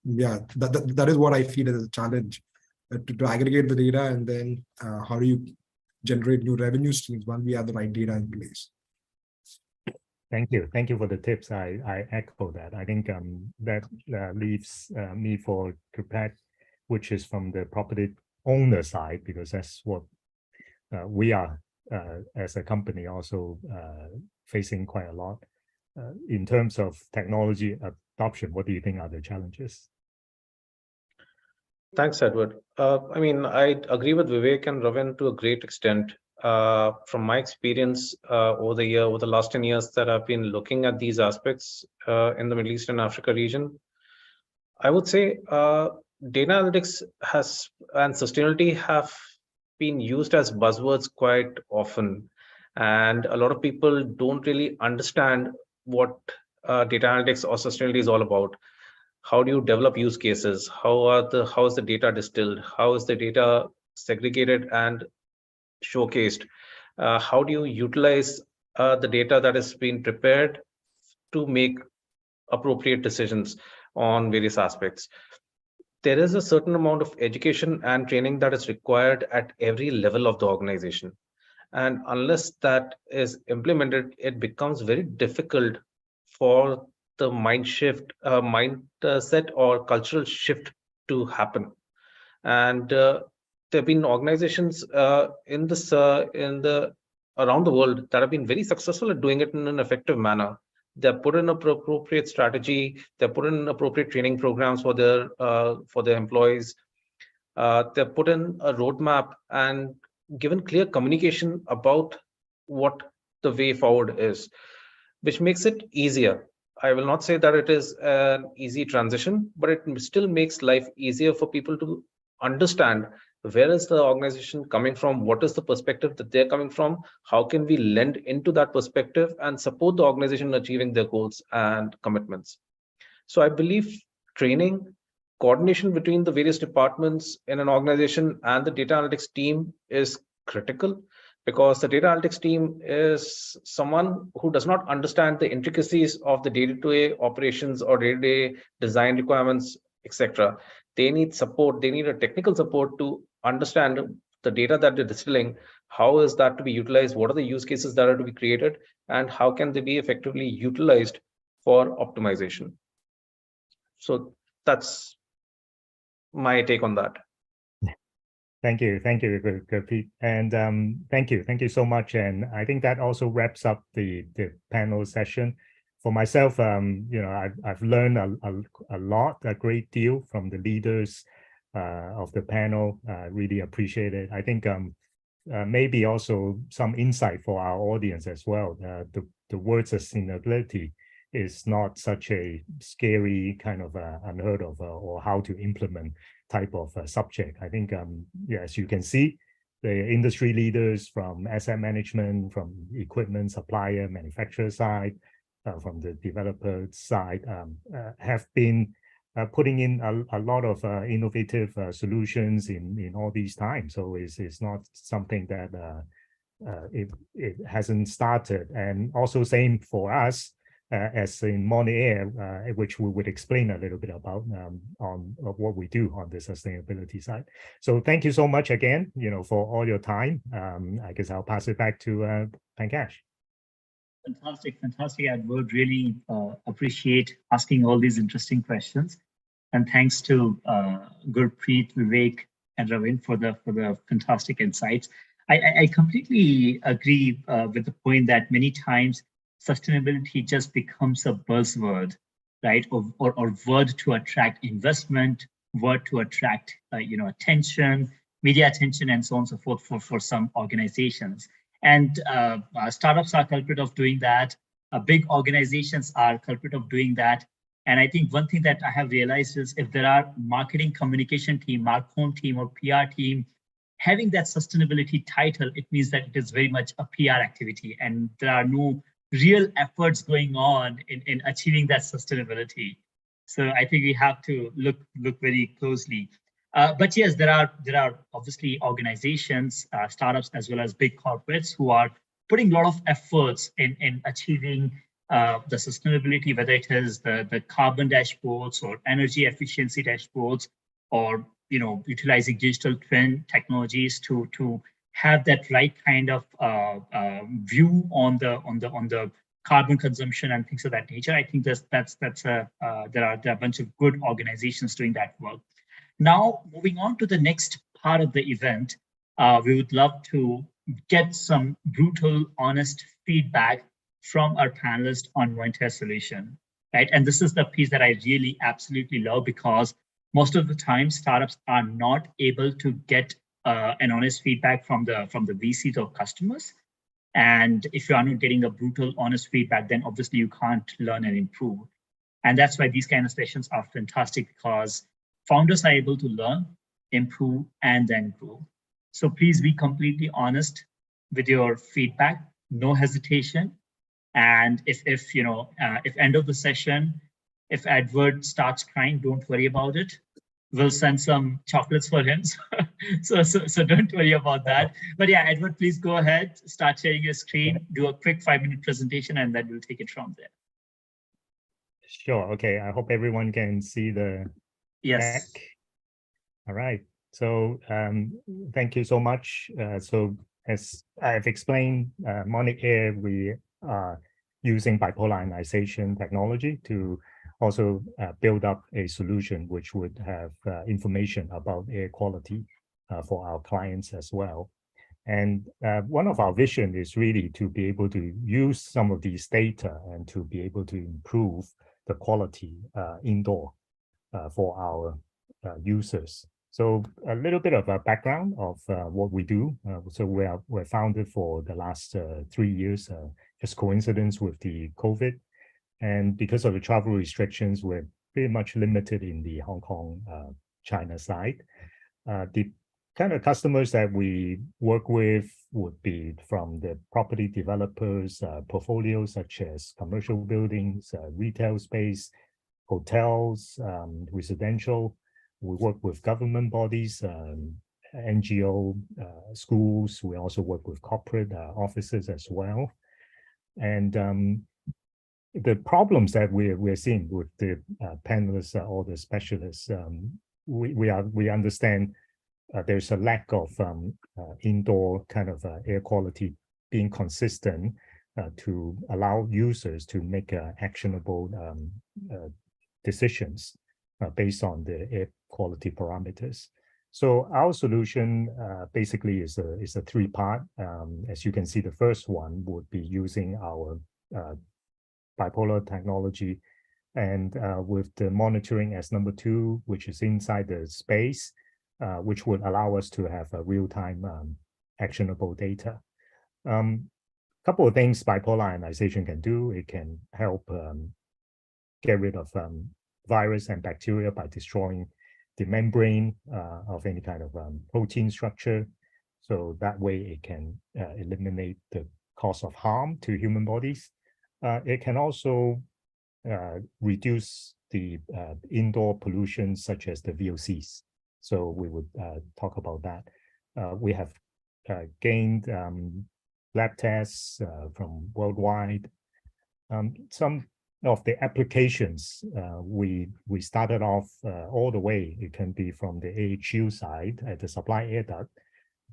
yeah, that is what I feel as a challenge, to aggregate the data, and then how do you generate new revenue streams when we have the right data in place.
Thank you. Thank you for the tips. I echo that. I think that leaves me for Gurpreet, which is from the property owner side, because that's what we are as a company also facing quite a lot. In terms of technology adoption, what do you think are the challenges?
Thanks, Edward. I mean, I agree with Vivek and Ravin to a great extent. From my experience over the last 10 years that I've been looking at these aspects in the Middle East and Africa region, I would say data analytics and sustainability have been used as buzzwords quite often. And a lot of people don't really understand what data analytics or sustainability is all about. How do you develop use cases? How is the data distilled? How is the data segregated and showcased? How do you utilize the data that has been prepared to make appropriate decisions on various aspects? There is a certain amount of education and training that is required at every level of the organization. And unless that is implemented, it becomes very difficult for the mindset or cultural shift to happen. And there have been organizations around the world that have been very successful at doing it in an effective manner. They've put in appropriate strategy. They've put in appropriate training programs for their employees. They've put in a roadmap and given clear communication about what the way forward is, which makes it easier. I will not say that it is an easy transition, but it still makes life easier for people to understand where is the organization coming from, what is the perspective that they're coming from, how can we lend into that perspective and support the organization in achieving their goals and commitments. So I believe training, coordination between the various departments in an organization and the data analytics team is critical, because the data analytics team is someone who does not understand the intricacies of the day-to-day operations or day-to-day design requirements, etc. They need support. They need a technical support to understand the data that they're distilling. How is that to be utilized? What are the use cases that are to be created? And how can they be effectively utilized for optimization? So that's my take on that.
Thank you, Gurpreet, and thank you so much. And I think that also wraps up the panel session. For myself, you know, I've learned a great deal from the leaders of the panel. Really appreciate it. I think maybe also some insight for our audience as well. The word sustainability is not such a scary kind of unheard of or how to implement type of subject. I think, yeah, as you can see, the industry leaders from asset management, from equipment supplier, manufacturer side, from the developer side, have been putting in a lot of innovative solutions in all these times. So it's not something that it hasn't started. And also same for us, as in Monitair, which we would explain a little bit about on what we do on the sustainability side. So thank you so much again, you know, for all your time. I guess I'll pass it back to Pankaj.
Fantastic, Edward. Really appreciate asking all these interesting questions. And thanks to Gurpreet, Vivek, and Ravin for the fantastic insights. I completely agree with the point that many times sustainability just becomes a buzzword, right? Or word to attract investment, word to attract attention, media attention, and so on and so forth for some organizations. And startups are culprit of doing that. Big organizations are culprit of doing that. And I think one thing that I have realized is if there are marketing communication team, marcom team, or PR team having that sustainability title, it means that it is very much a PR activity, and there are no real efforts going on in achieving that sustainability. So I think we have to look very closely. But yes, there are obviously organizations, startups, as well as big corporates who are putting a lot of efforts in achieving the sustainability, whether it is the carbon dashboards or energy efficiency dashboards, or utilizing digital twin technologies to have that right kind of view on the carbon consumption and things of that nature. I think there are a bunch of good organizations doing that work. Now, moving on to the next part of the event, we would love to get some brutal, honest feedback from our panelists on Monitair solution, right? And this is the piece that I really absolutely love, because most of the time startups are not able to get an honest feedback from the VCs or customers. And if you are not getting a brutal, honest feedback, then obviously you can't learn and improve. And that's why these kind of sessions are fantastic, because founders are able to learn, improve, and then grow. So please be completely honest with your feedback, no hesitation. And if end of the session, if Edward starts crying, don't worry about it. We'll send some chocolates for him. So don't worry about that. But yeah, Edward, please go ahead, start sharing your screen, do a quick 5-minute presentation, and then we'll take it from there.
Sure. Okay. I hope everyone can see the
Yes.
deck. All right. So thank you so much. So as I've explained, Monitair, we are using bipolar ionization technology to also build up a solution which would have information about air quality for our clients as well. And one of our vision is really to be able to use some of these data and to be able to improve the quality indoor for our users. So a little bit of a background of what we do. So we're founded for the last 3 years, just coincidence with the COVID. And because of the travel restrictions, we're pretty much limited in the Hong Kong, China side. The kind of customers that we work with would be from the property developers, portfolios such as commercial buildings, retail space, hotels, residential. We work with government bodies, NGO, schools. We also work with corporate offices as well. And the problems that we're seeing with the panelists or the specialists, we understand there's a lack of indoor kind of air quality being consistent to allow users to make actionable decisions based on the air quality parameters. So our solution basically is a 3-part. As you can see, the first one would be using our bipolar technology, and with the monitoring as number 2, which is inside the space, which would allow us to have a real-time actionable data. Couple of things bipolar ionization can do. It can help get rid of virus and bacteria by destroying the membrane of any kind of protein structure. So that way it can eliminate the cause of harm to human bodies. It can also reduce the indoor pollution such as the VOCs. So we would talk about that. We have gained lab tests from worldwide. Some of the applications we started off all the way. It can be from the IAQ side at the supply air duct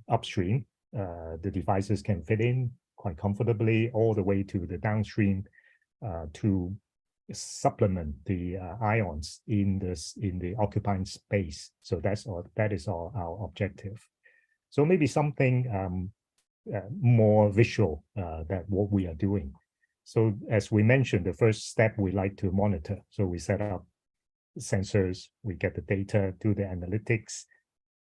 upstream. The devices can fit in quite comfortably all the way to the downstream to supplement the ions in the occupying space. So that is our objective. So maybe something more visual that what we are doing. So as we mentioned, the first step we like to monitor. So we set up sensors, we get the data, do the analytics,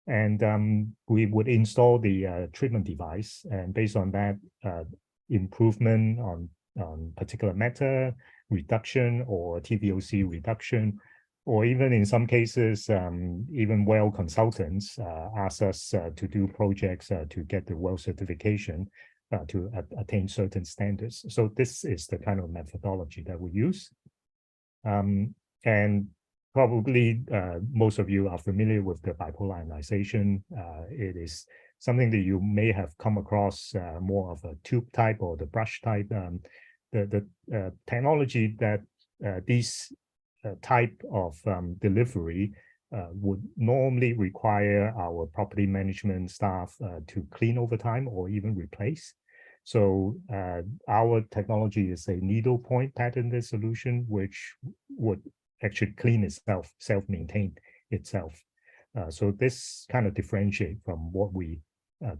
and we would install the treatment device. And based on that, improvement on particulate matter reduction or TVOC reduction, or even in some cases, even well consultants ask us to do projects to get the well certification to attain certain standards. So this is the kind of methodology that we use. And probably most of you are familiar with the bipolar ionization. It is something that you may have come across more of a tube type or the brush type. The technology that these type of delivery would normally require our property management staff to clean over time or even replace. So our technology is a needle point patented solution, which would actually clean itself, self-maintain itself. So this kind of differentiate from what we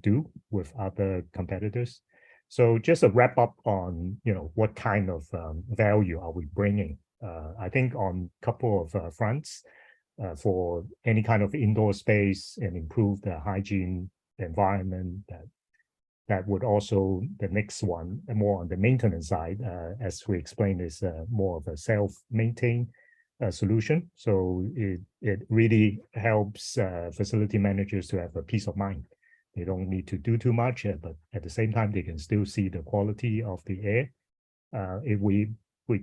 do with other competitors. So just a wrap up on, what kind of value are we bringing? I think on a couple of fronts for any kind of indoor space and improve the hygiene environment. That would also, the next one, more on the maintenance side, as we explained, is more of a self-maintain solution. So it really helps facility managers to have a peace of mind. They don't need to do too much, but at the same time, they can still see the quality of the air. If we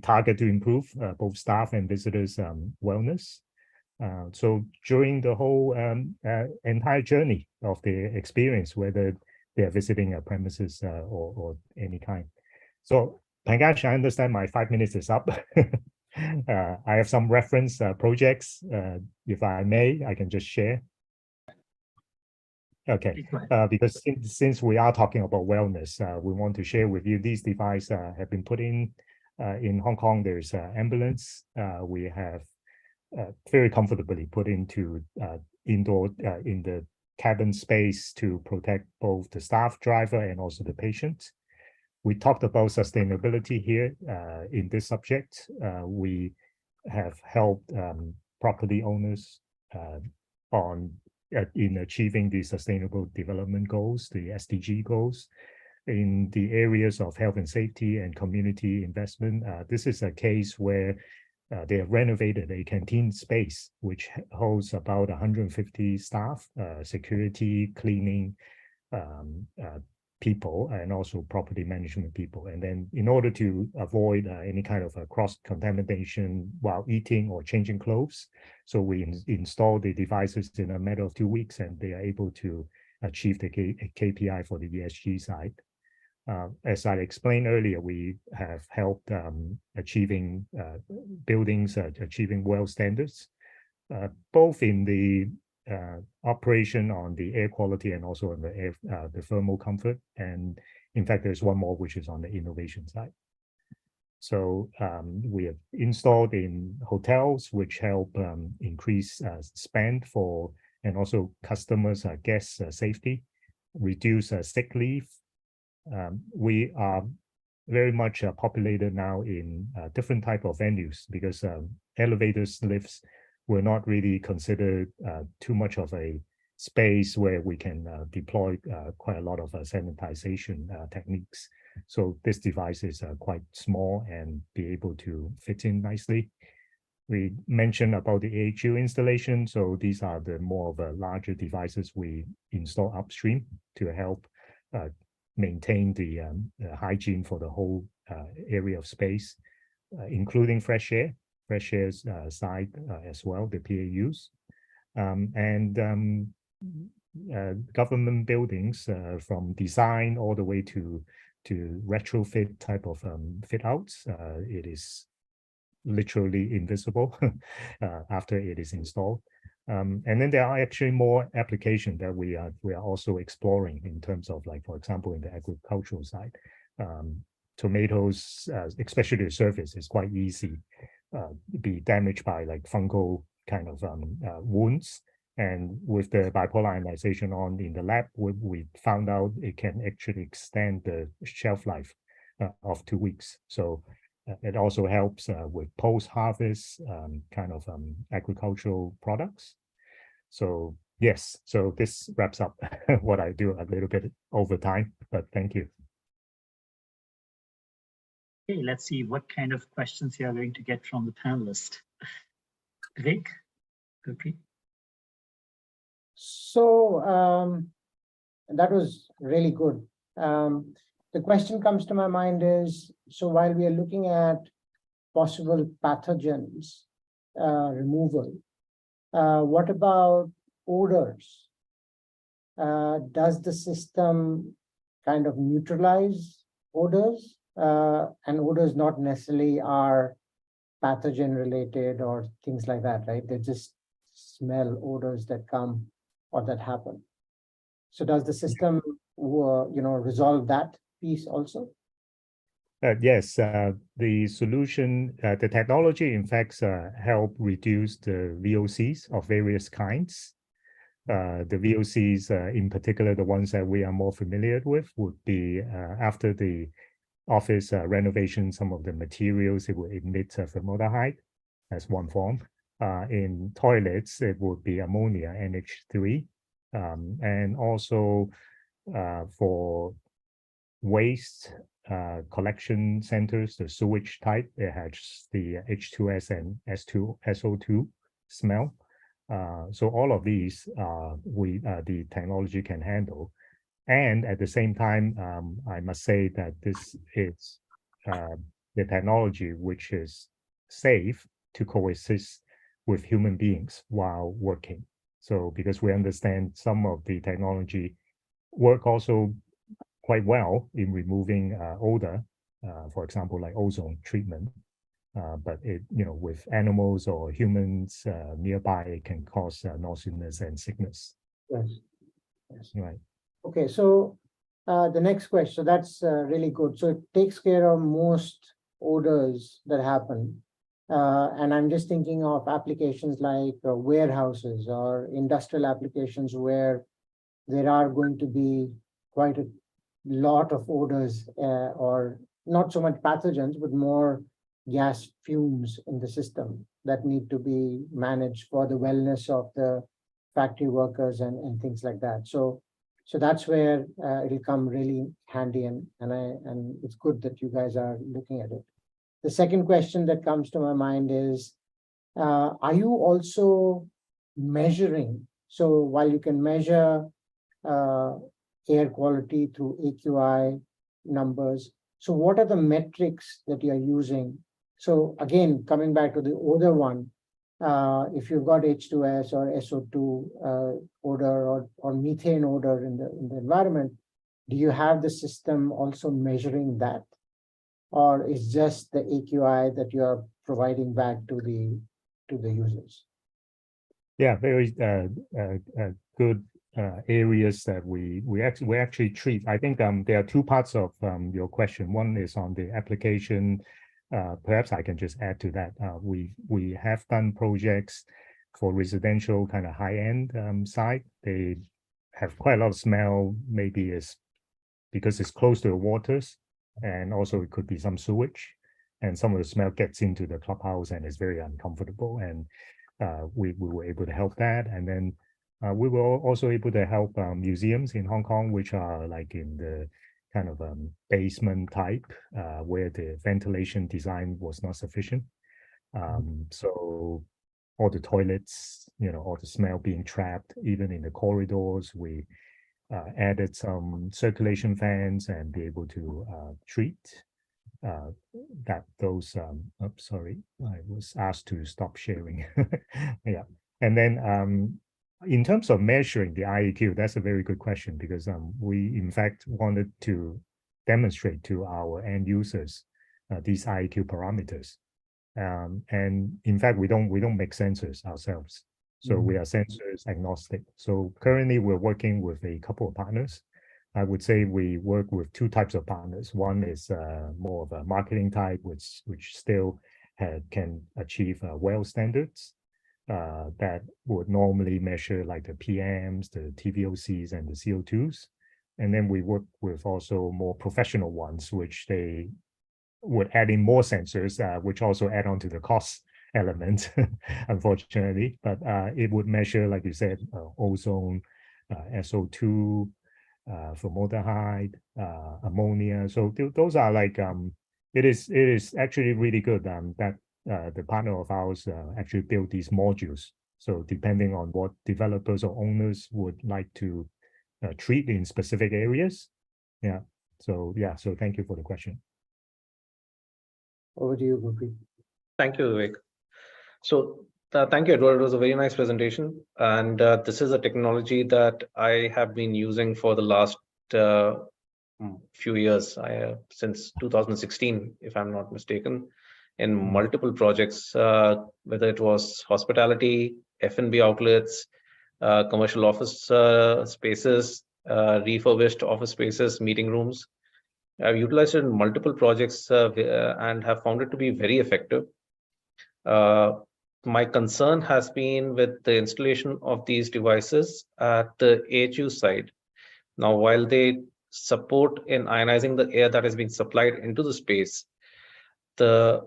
target to improve both staff and visitors' wellness. So during the whole entire journey of the experience, whether they are visiting a premises or any kind. So Pankaj, I understand my 5 minutes is up. I have some reference projects. If I may, I can just share. Okay, because since we are talking about wellness, we want to share with you these devices have been put in Hong Kong. There's an ambulance. We have very comfortably put into indoor in the cabin space to protect both the staff, driver, and also the patient. We talked about sustainability here in this subject. We have helped property owners in achieving the Sustainable Development Goals, the SDG goals, in the areas of health and safety and community investment. This is a case where they have renovated a canteen space, which holds about 150 staff, security, cleaning people, and also property management people. And then in order to avoid any kind of cross-contamination while eating or changing clothes, so we install the devices in a matter of 2 weeks, and they are able to achieve the KPI for the ESG side. As I explained earlier, we have helped achieving buildings, achieving well standards, both in the operation on the air quality and also on the air, the thermal comfort. And in fact, there's one more, which is on the innovation side. So we have installed in hotels, which help increase spend for, and also customers, guests safety, reduce sick leave. We are very much populated now in different type of venues, because elevators, lifts were not really considered too much of a space where we can deploy quite a lot of sanitization techniques. So this device is quite small and be able to fit in nicely. We mentioned about the IAQ installation. So these are the more of a larger devices we install upstream to help maintain the hygiene for the whole area of space, including fresh air side as well, the PAUs. Government buildings from design all the way to retrofit type of fit outs. It is literally invisible after it is installed. And then there are actually more applications that we are also exploring in terms of, like, for example, in the agricultural side. Tomatoes, especially the surface, is quite easy be damaged by like fungal kind of wounds. And with the bipolar ionization on in the lab, we found out it can actually extend the shelf life of 2 weeks. So it also helps with post-harvest kind of agricultural products. So yes, so this wraps up what I do a little bit over time, but thank you.
Okay, let's see what kind of questions you are going to get from the panelist. Vivek, Gurpreet.
So that was really good. The question comes to my mind is, so while we are looking at possible pathogens removal, what about odors? Does the system kind of neutralize odors? And odors not necessarily are pathogen related or things like that, right? They just smell odors that come or that happen. So does the system, resolve that piece also?
Yes, the solution, the technology, in fact, help reduce the VOCs of various kinds. The VOCs, in particular, the ones that we are more familiar with, would be after the office renovation, some of the materials, it will emit formaldehyde as one form. In toilets, it would be ammonia, NH3. And also for waste collection centers, the sewage type, it has the H2S and SO2 smell. So all of these the technology can handle. And at the same time, I must say that this is the technology which is safe to coexist with human beings while working. So because we understand some of the technology work also quite well in removing odor, for example, like ozone treatment. But it, with animals or humans nearby, it can cause nauseousness and sickness.
Yes. Yes.
Right.
Okay, so the next question, so that's really good. So it takes care of most odors that happen. And I'm just thinking of applications like warehouses or industrial applications where there are going to be quite a lot of odors or not so much pathogens, but more gas fumes in the system that need to be managed for the wellness of the factory workers and things like that. So that's where it'll come really handy, and it's good that you guys are looking at it. The second question that comes to my mind is, are you also measuring? So while you can measure air quality through AQI numbers, so what are the metrics that you're using? So again, coming back to the odor one, if you've got H2S or SO2 odor or methane odor in the environment, do you have the system also measuring that? Or is just the AQI that you are providing back to the users?
Yeah, very good areas that we actually treat. I think there are two parts of your question. One is on the application. Perhaps I can just add to that. We have done projects for residential kind of high-end side. They have quite a lot of smell. Maybe it's because it's close to the waters, and also it could be some sewage, and some of the smell gets into the clubhouse and it's very uncomfortable. And we were able to help that, and then we were also able to help museums in Hong Kong, which are like in the kind of basement type where the ventilation design was not sufficient. So all the toilets, all the smell being trapped, even in the corridors, we added some circulation fans and be able to treat those. Sorry, I was asked to stop sharing. Yeah, and then in terms of measuring the IAQ, that's a very good question, because we in fact wanted to demonstrate to our end users these IAQ parameters, and in fact we don't make sensors ourselves, so we are sensors agnostic. So currently we're working with a couple of partners. I would say we work with two types of partners. One is more of a marketing type, which still can achieve well standards that would normally measure like the PMs, the TVOCs, and the CO2s. And then we work with also more professional ones, which they would add in more sensors, which also add on to the cost element, unfortunately. But it would measure, like you said, ozone, SO2, formaldehyde, ammonia. So those are like, it is actually really good that the partner of ours actually built these modules. So depending on what developers or owners would like to treat in specific areas. Yeah. So thank you for the question.
Over to you, Gurpreet.
Thank you, Vivek. So thank you, Edward. It was a very nice presentation. And this is a technology that I have been using for the last few years, since 2016, if I'm not mistaken, in multiple projects, whether it was hospitality, F&B outlets, commercial office spaces, refurbished office spaces, meeting rooms. I've utilized it in multiple projects and have found it to be very effective. My concern has been with the installation of these devices at the AHU side. Now, while they support in ionizing the air that is being supplied into the space, the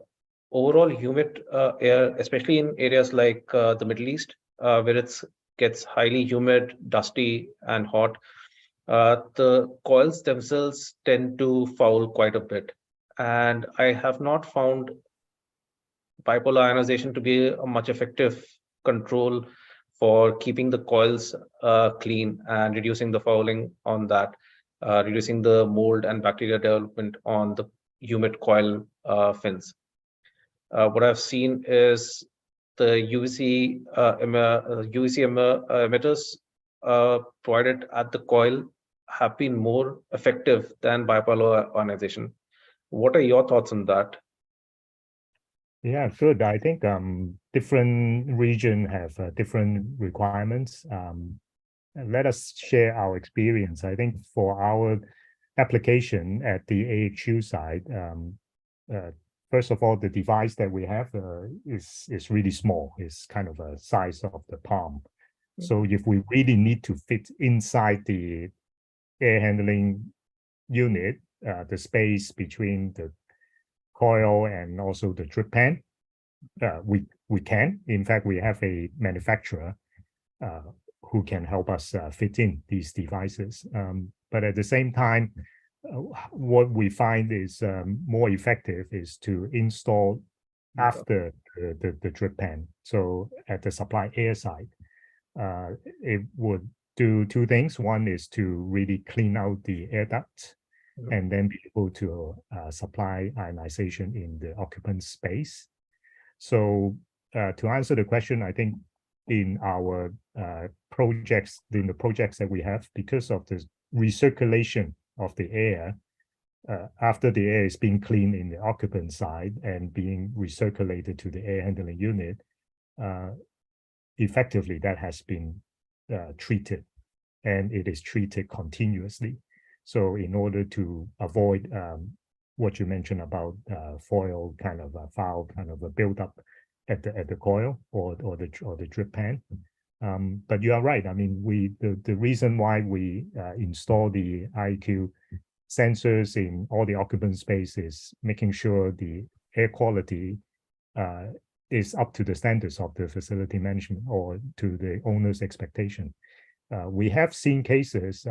overall humid air, especially in areas like the Middle East, where it gets highly humid, dusty, and hot, the coils themselves tend to foul quite a bit. And I have not found bipolar ionization to be a much effective control for keeping the coils clean and reducing the fouling on that, reducing the mold and bacteria development on the humid coil fins. What I've seen is the UVC emitters provided at the coil have been more effective than bipolar ionization. What are your thoughts on that?
Yeah, good. I think different region have different requirements. Let us share our experience. I think for our application at the AHU side, first of all, the device that we have is really small. It's kind of a size of the palm. So if we really need to fit inside the air handling unit, the space between the coil and also the drip pan, we can. In fact, we have a manufacturer who can help us fit in these devices. But at the same time, what we find is more effective is to install after the drip pan. So at the supply air side, it would do two things. One is to really clean out the air duct and then be able to supply ionization in the occupant space. So to answer the question, I think in our projects, in the projects that we have, because of the recirculation of the air, after the air is being cleaned in the occupant side and being recirculated to the air handling unit, effectively that has been treated, and it is treated continuously. So in order to avoid what you mentioned about foil kind of a foul kind of a buildup at the coil or the drip pan. But you are right. I mean, the reason why we install the IAQ sensors in all the occupant space is making sure the air quality is up to the standards of the facility management or to the owner's expectation. We have seen cases.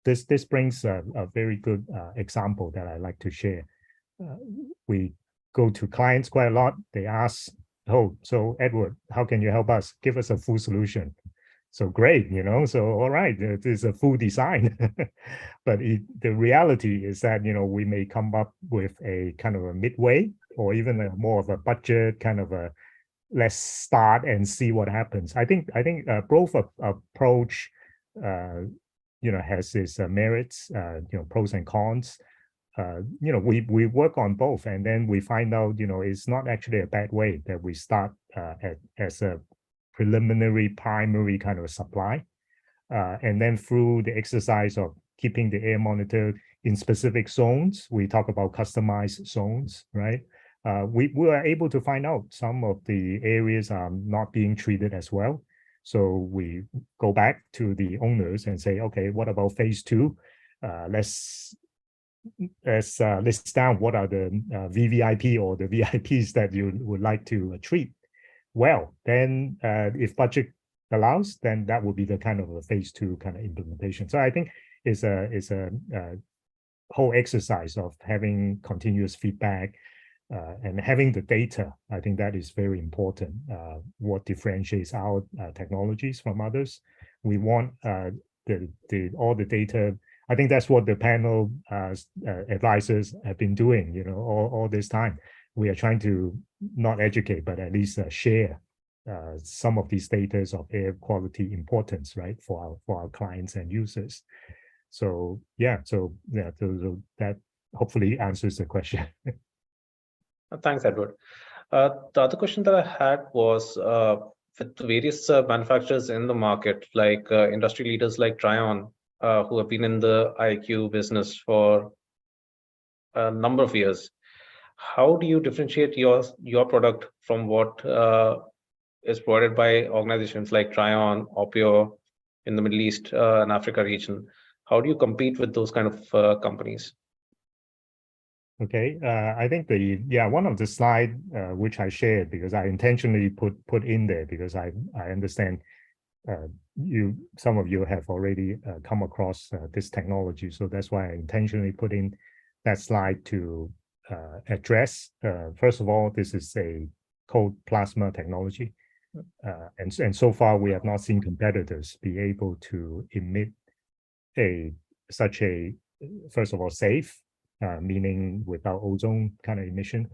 This brings a very good example that I like to share. We go to clients quite a lot. They ask, "Oh, so Edward, how can you help us? Give us a full solution." So great, you know. So all right, it is a full design, but the reality is that we may come up with a kind of a midway or even a more of a budget kind of a let's start and see what happens. I think both approach has its merits, pros and cons. We work on both, and then we find out it's not actually a bad way that we start as a preliminary primary kind of supply, and then through the exercise of keeping the air monitor in specific zones, we talk about customized zones, right? We are able to find out some of the areas are not being treated as well. So we go back to the owners and say, okay, what about phase two? Let's list down what are the VVIP or the VIPs that you would like to treat. Well, then if budget allows, then that would be the kind of a phase two kind of implementation. So I think it's a whole exercise of having continuous feedback and having the data. I think that is very important. What differentiates our technologies from others. We want all the data. I think that's what the panel advisors have been doing, you know, all this time. We are trying to not educate, but at least share some of these data of air quality importance, right, for our clients and users. So yeah, so that hopefully answers the question.
Thanks, Edward. The other question that I had was with the various manufacturers in the market, like industry leaders like Trion, who have been in the IAQ business for a number of years. How do you differentiate your product from what is provided by organizations like Trion, Opio in the Middle East and Africa region? How do you compete with those kind of companies?
Okay, I think one of the slide which I shared, because I intentionally put in there because I understand some of you have already come across this technology, so that's why I intentionally put in that slide to address. First of all, this is a cold plasma technology, and so far we have not seen competitors be able to emit such a first of all safe. Meaning without ozone kind of emission,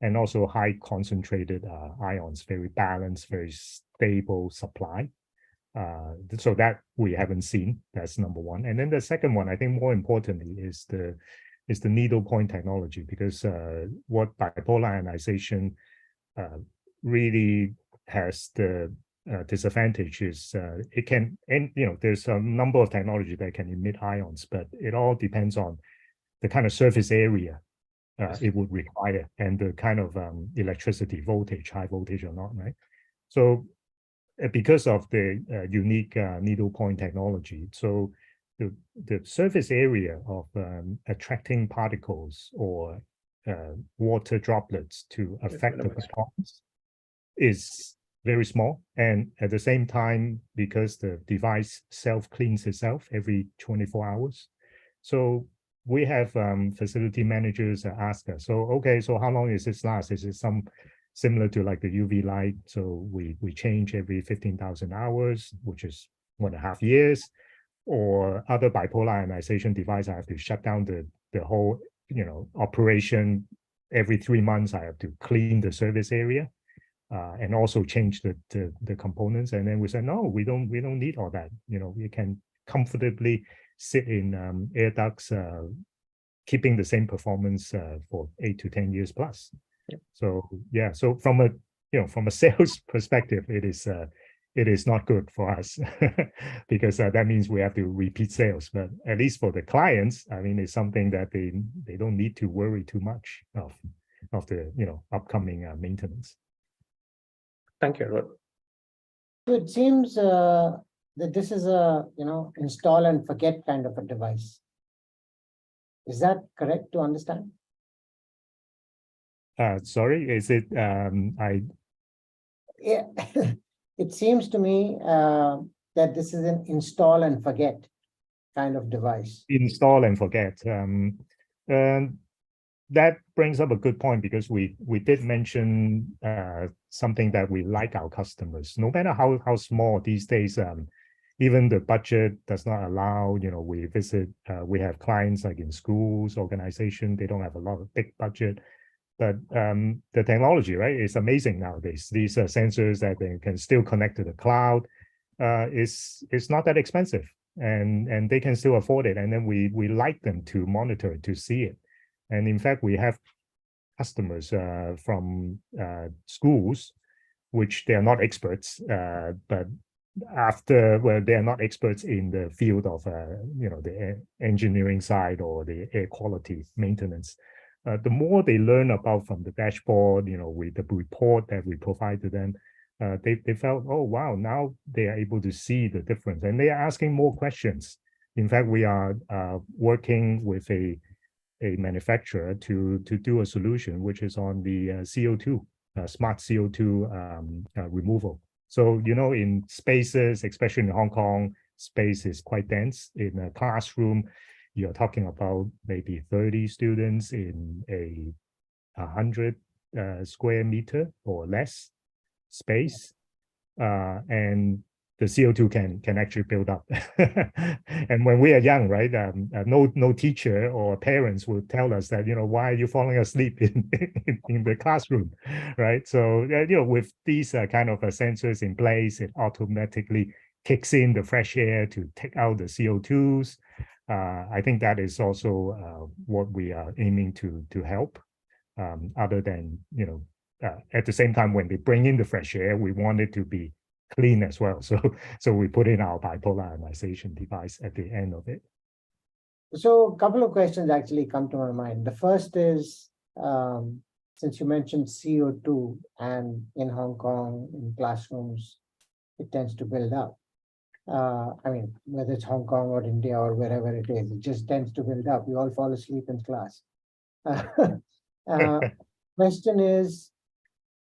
and also high concentrated ions, very balanced, very stable supply. So that we haven't seen. That's number one. And then the second one, I think more importantly, is the needle point technology, because what bipolar ionization really has the disadvantage is it can, and you know, there's a number of technology that can emit ions, but it all depends on the kind of surface area it would require and the kind of electricity voltage, high voltage or not, right? So because of the unique needle point technology, so the surface area of attracting particles or water droplets to affect the performance is very small. And at the same time, because the device self-cleans itself every 24 hours. So we have facility managers ask us, so okay, so how long is this last? Is it some similar to like the UV light? So we change every 15,000 hours, which is 1.5 years, or other bipolar ionization device, I have to shut down the whole, you know, operation every 3 months. I have to clean the service area and also change the components. And then we said, no, we don't need all that. You know, we can comfortably sit in air ducts, keeping the same performance for 8 to 10 years plus. Yeah. So yeah, so from a sales perspective, it is not good for us because that means we have to repeat sales. But at least for the clients, I mean, it's something that they don't need to worry too much of the upcoming maintenance.
Thank you, Edward.
It seems that this is a install and forget kind of a device. Is that correct to understand?
Sorry, is it
Yeah, it seems to me that this is an install and forget kind of device.
Install and forget. That brings up a good point, because we did mention something that we like our customers, no matter how small these days. Even the budget does not allow, we visit, we have clients like in schools, organization, they don't have a lot of big budget, but the technology, right, is amazing nowadays. These sensors that they can still connect to the cloud is not that expensive, and they can still afford it. And then we like them to monitor it, to see it. And in fact, we have customers from schools, which they are not experts, but they are not experts in the field of the engineering side or the air quality maintenance. The more they learn about from the dashboard, with the report that we provide to them, they felt, oh, wow, now they are able to see the difference and they are asking more questions. In fact, we are working with a manufacturer to do a solution which is on the CO2, smart CO2 removal. So, you know, in spaces, especially in Hong Kong, space is quite dense. In a classroom, you're talking about maybe 30 students in a 100 square meter or less space, and the CO2 can actually build up. And when we are young, right, no teacher or parents will tell us that, you know, why are you falling asleep in the classroom, right? So, you know, with these kind of sensors in place, it automatically kicks in the fresh air to take out the CO2s. I think that is also what we are aiming to help. Other than, you know, at the same time, when they bring in the fresh air, we want it to be clean as well. So we put in our bipolar ionization device at the end of it.
So a couple of questions actually come to my mind. The first is, since you mentioned CO2 and in Hong Kong, in classrooms, it tends to build up. I mean, whether it's Hong Kong or India or wherever it is, it just tends to build up. We all fall asleep in class. Question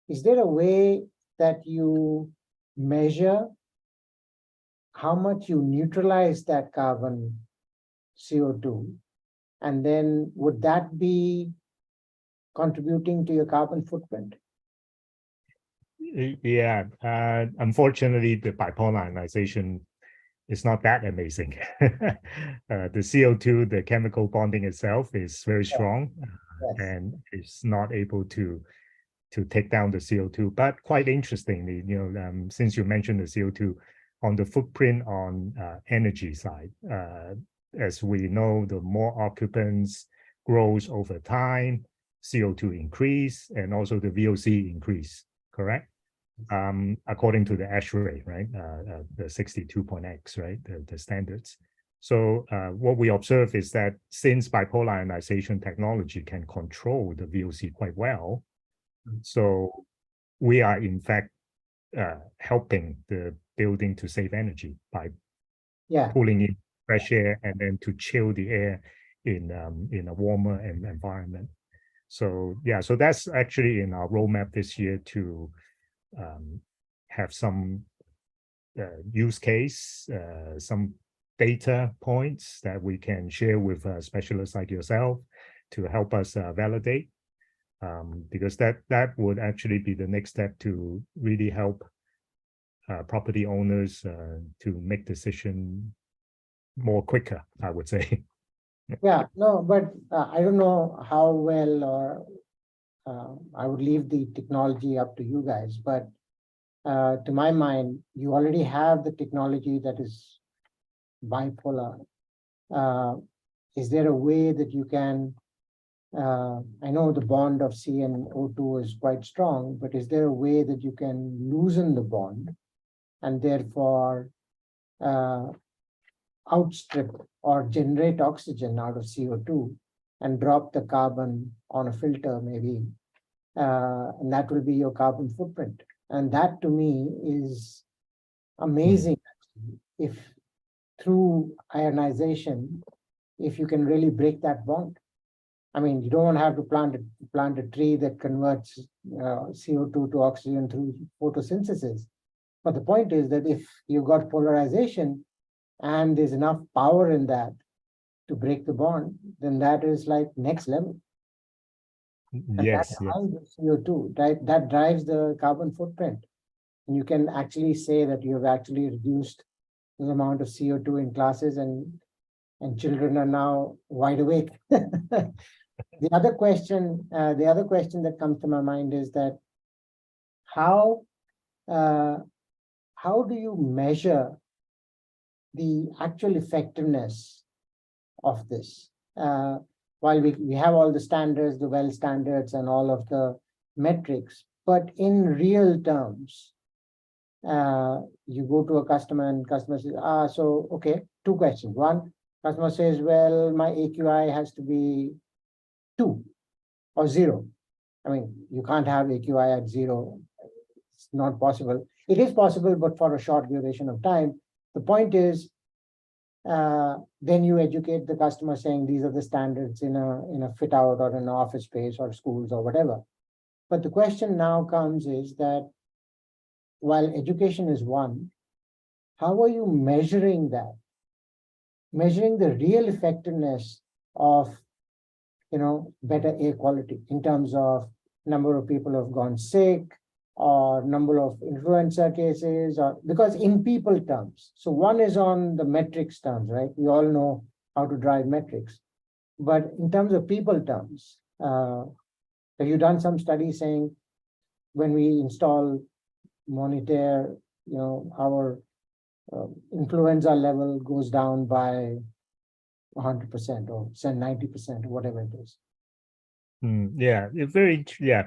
is there a way that you measure how much you neutralize that carbon CO2? And then would that be contributing to your carbon footprint?
Yeah, unfortunately, the bipolar ionization is not that amazing. The CO2, the chemical bonding itself is very strong,
Yes.
and it's not able to take down the CO2. But quite interestingly, you know, since you mentioned the CO2, on the footprint on energy side, as we know, the more occupants grows over time, CO2 increase, and also the VOC increase, correct? According to the ASHRAE, right? The 62.x, right? The standards. So what we observe is that since bipolar ionization technology can control the VOC quite well, so we are in fact helping the building to save energy by pulling in fresh air and then to chill the air in a warmer environment. So yeah, so that's actually in our roadmap this year to have some use case, some data points that we can share with specialists like yourself to help us validate, because that would actually be the next step to really help property owners to make decision more quicker, I would say.
Yeah, no, but I don't know how well, or I would leave the technology up to you guys, but to my mind, you already have the technology that is bipolar. Is there a way that you can, I know the bond of C and O2 is quite strong, but is there a way that you can loosen the bond and therefore outstrip or generate oxygen out of CO2 and drop the carbon on a filter maybe, and that will be your carbon footprint. And that to me is amazing. If through ionization, if you can really break that bond. I mean, you don't have to plant a tree that converts CO2 to oxygen through photosynthesis. But the point is that if you've got polarization and there's enough power in that to break the bond, then that is like next level.
Yes,
that drives the CO2, right? That drives the carbon footprint. And you can actually say that you have actually reduced the amount of CO2 in classes, and children are now wide awake. The other question that comes to my mind is that how do you measure the actual effectiveness of this? While we have all the standards, the well standards and all of the metrics, but in real terms, you go to a customer and customer says, so, okay, two questions. One, customer says, well, my AQI has to be 2 or 0. I mean, you can't have AQI at 0. it's not possible. It is possible, but for a short duration of time. The point is, then you educate the customer saying these are the standards in a fit out or in an office space or schools or whatever. But the question now comes is that while education is one, how are you measuring that? Measuring the real effectiveness of, better air quality in terms of number of people who have gone sick or number of influenza cases, or because in people terms. So one is on the metrics terms, right? We all know how to drive metrics. But in terms of people terms, have you done some studies saying when we install Monitair, our influenza level goes down by 100% or say 90% or whatever it is?
Yeah,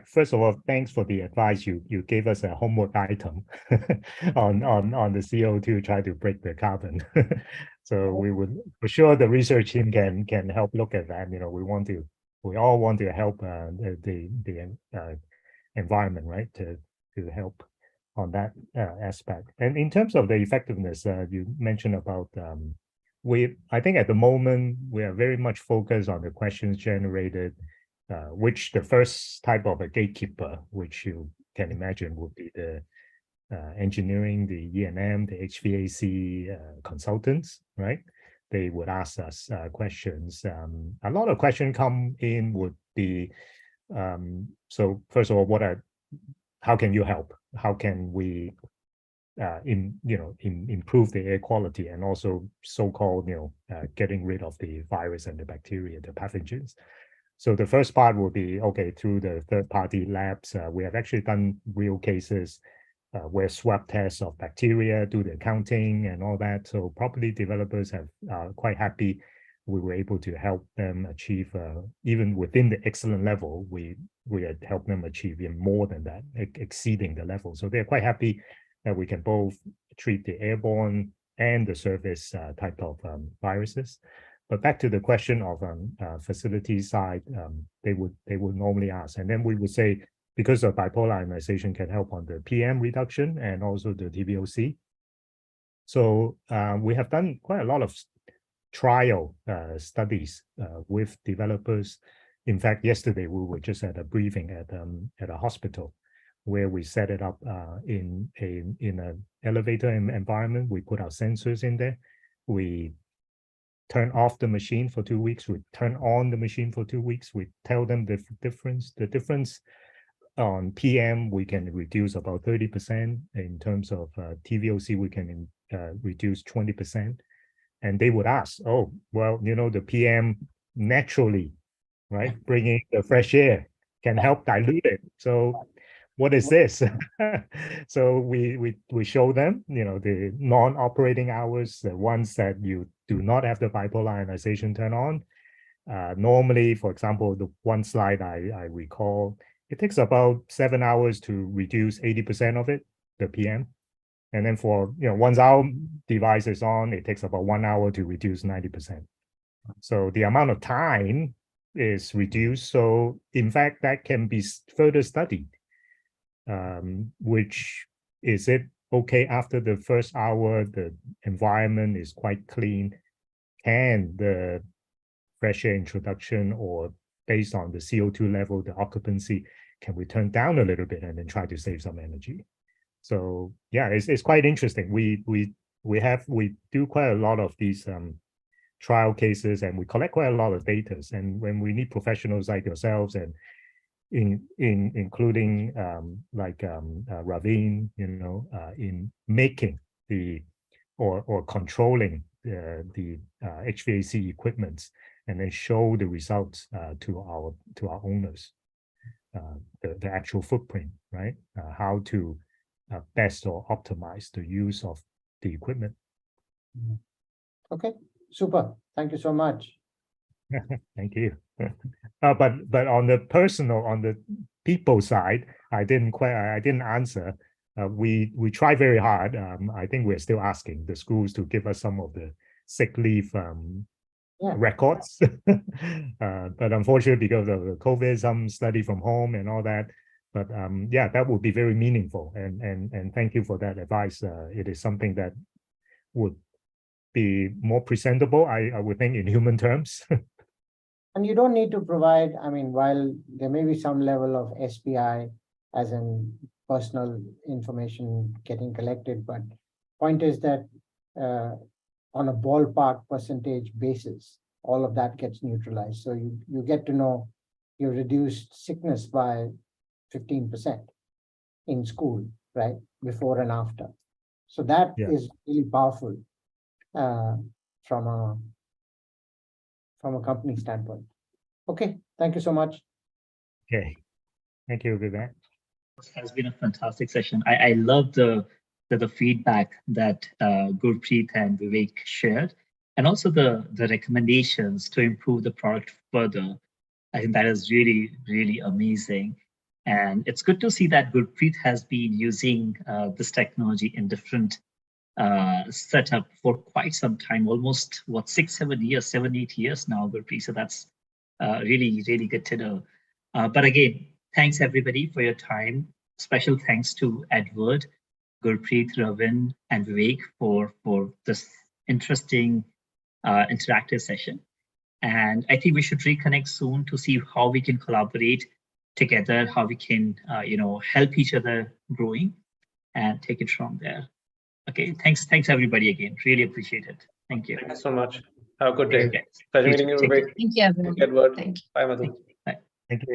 First of all, thanks for the advice. You gave us a homework item on the CO2, try to break the carbon. So we would, for sure, the research team can help look at that. We all want to help the environment, right? To help on that aspect. And in terms of the effectiveness, you mentioned about I think at the moment we are very much focused on the questions generated, which the first type of a gatekeeper, which you can imagine would be the engineering, the E&M, the HVAC consultants, right? They would ask us questions. A lot of questions come in would be, so first of all, how can you help? How can we improve the air quality, and also so-called, getting rid of the virus and the bacteria, the pathogens. So the first part will be, okay, through the third-party labs, we have actually done real cases where swab tests of bacteria, do the counting and all that. So property developers have quite happy. We were able to help them achieve, even within the excellent level, we had helped them achieve even more than that, exceeding the level. So they're quite happy that we can both treat the airborne and the surface type of viruses. But back to the question of facility side, they would normally ask, and then we would say, because of bipolar ionization can help on the PM reduction and also the TVOC. So we have done quite a lot of trial studies with developers. In fact, yesterday we were just at a briefing at a hospital where we set it up in an elevator environment. We put our sensors in there. We turn off the machine for 2 weeks. We turn on the machine for 2 weeks. We tell them the difference. The difference on PM, we can reduce about 30%. In terms of TVOC, we can reduce 20%. And they would ask, oh, well, the PM naturally, right, bringing the fresh air can help dilute it. So what is this? So we show them, the non-operating hours, the ones that you do not have the bipolar ionization turn on. Normally, for example, the one slide I recall, it takes about 7 hours to reduce 80% of it, the PM. And then for, once our device is on, it takes about 1 hour to reduce 90%. So the amount of time is reduced. So in fact, that can be further studied. Which is it okay after the first hour, the environment is quite clean, can the fresh air introduction, or based on the CO2 level, the occupancy, can we turn down a little bit and then try to save some energy? So yeah, it's quite interesting. We do quite a lot of these trial cases, and we collect quite a lot of data. And when we need professionals like yourselves and including Raveen, in making or controlling the HVAC equipment, and then show the results to our owners, the actual footprint, right? How to best or optimize the use of the equipment.
Okay, super. Thank you so much.
Thank you. But on the people side, I didn't answer. We try very hard. I think we're still asking the schools to give us some of the sick leave records. But unfortunately, because of the COVID, some study from home and all that. But yeah, that would be very meaningful. And thank you for that advice. It is something that would be more presentable, I would think, in human terms.
And you don't need to provide, I mean, while there may be some level of SPI, as in personal information getting collected, but point is that on a ballpark percentage basis, all of that gets neutralized. So you get to know you reduced sickness by 15% in school, right? Before and after. So that is really powerful from a company standpoint. Okay, thank you so much.
Okay, thank you, Vivek.
This has been a fantastic session. I love the feedback that Gurpreet and Vivek shared, and also the recommendations to improve the product further. I think that is really, really amazing. And it's good to see that Gurpreet has been using this technology in different setup for quite some time, almost 7, 8 years now, Gurpreet. So that's really, really good to know. But again, thanks everybody for your time. Special thanks to Edward, Gurpreet, Ravin, and Vivek for this interesting interactive session. And I think we should reconnect soon to see how we can collaborate together, how we can help each other growing and take it from there. Okay, thanks everybody again. Really appreciate it. Thank you.
Thank you so much. Have a good day.
Okay.
Pleasure meeting you, Vivek.
Thank you, everyone.
Edward.
Thank you.
Bye, Madhu.
Bye.
Thank you.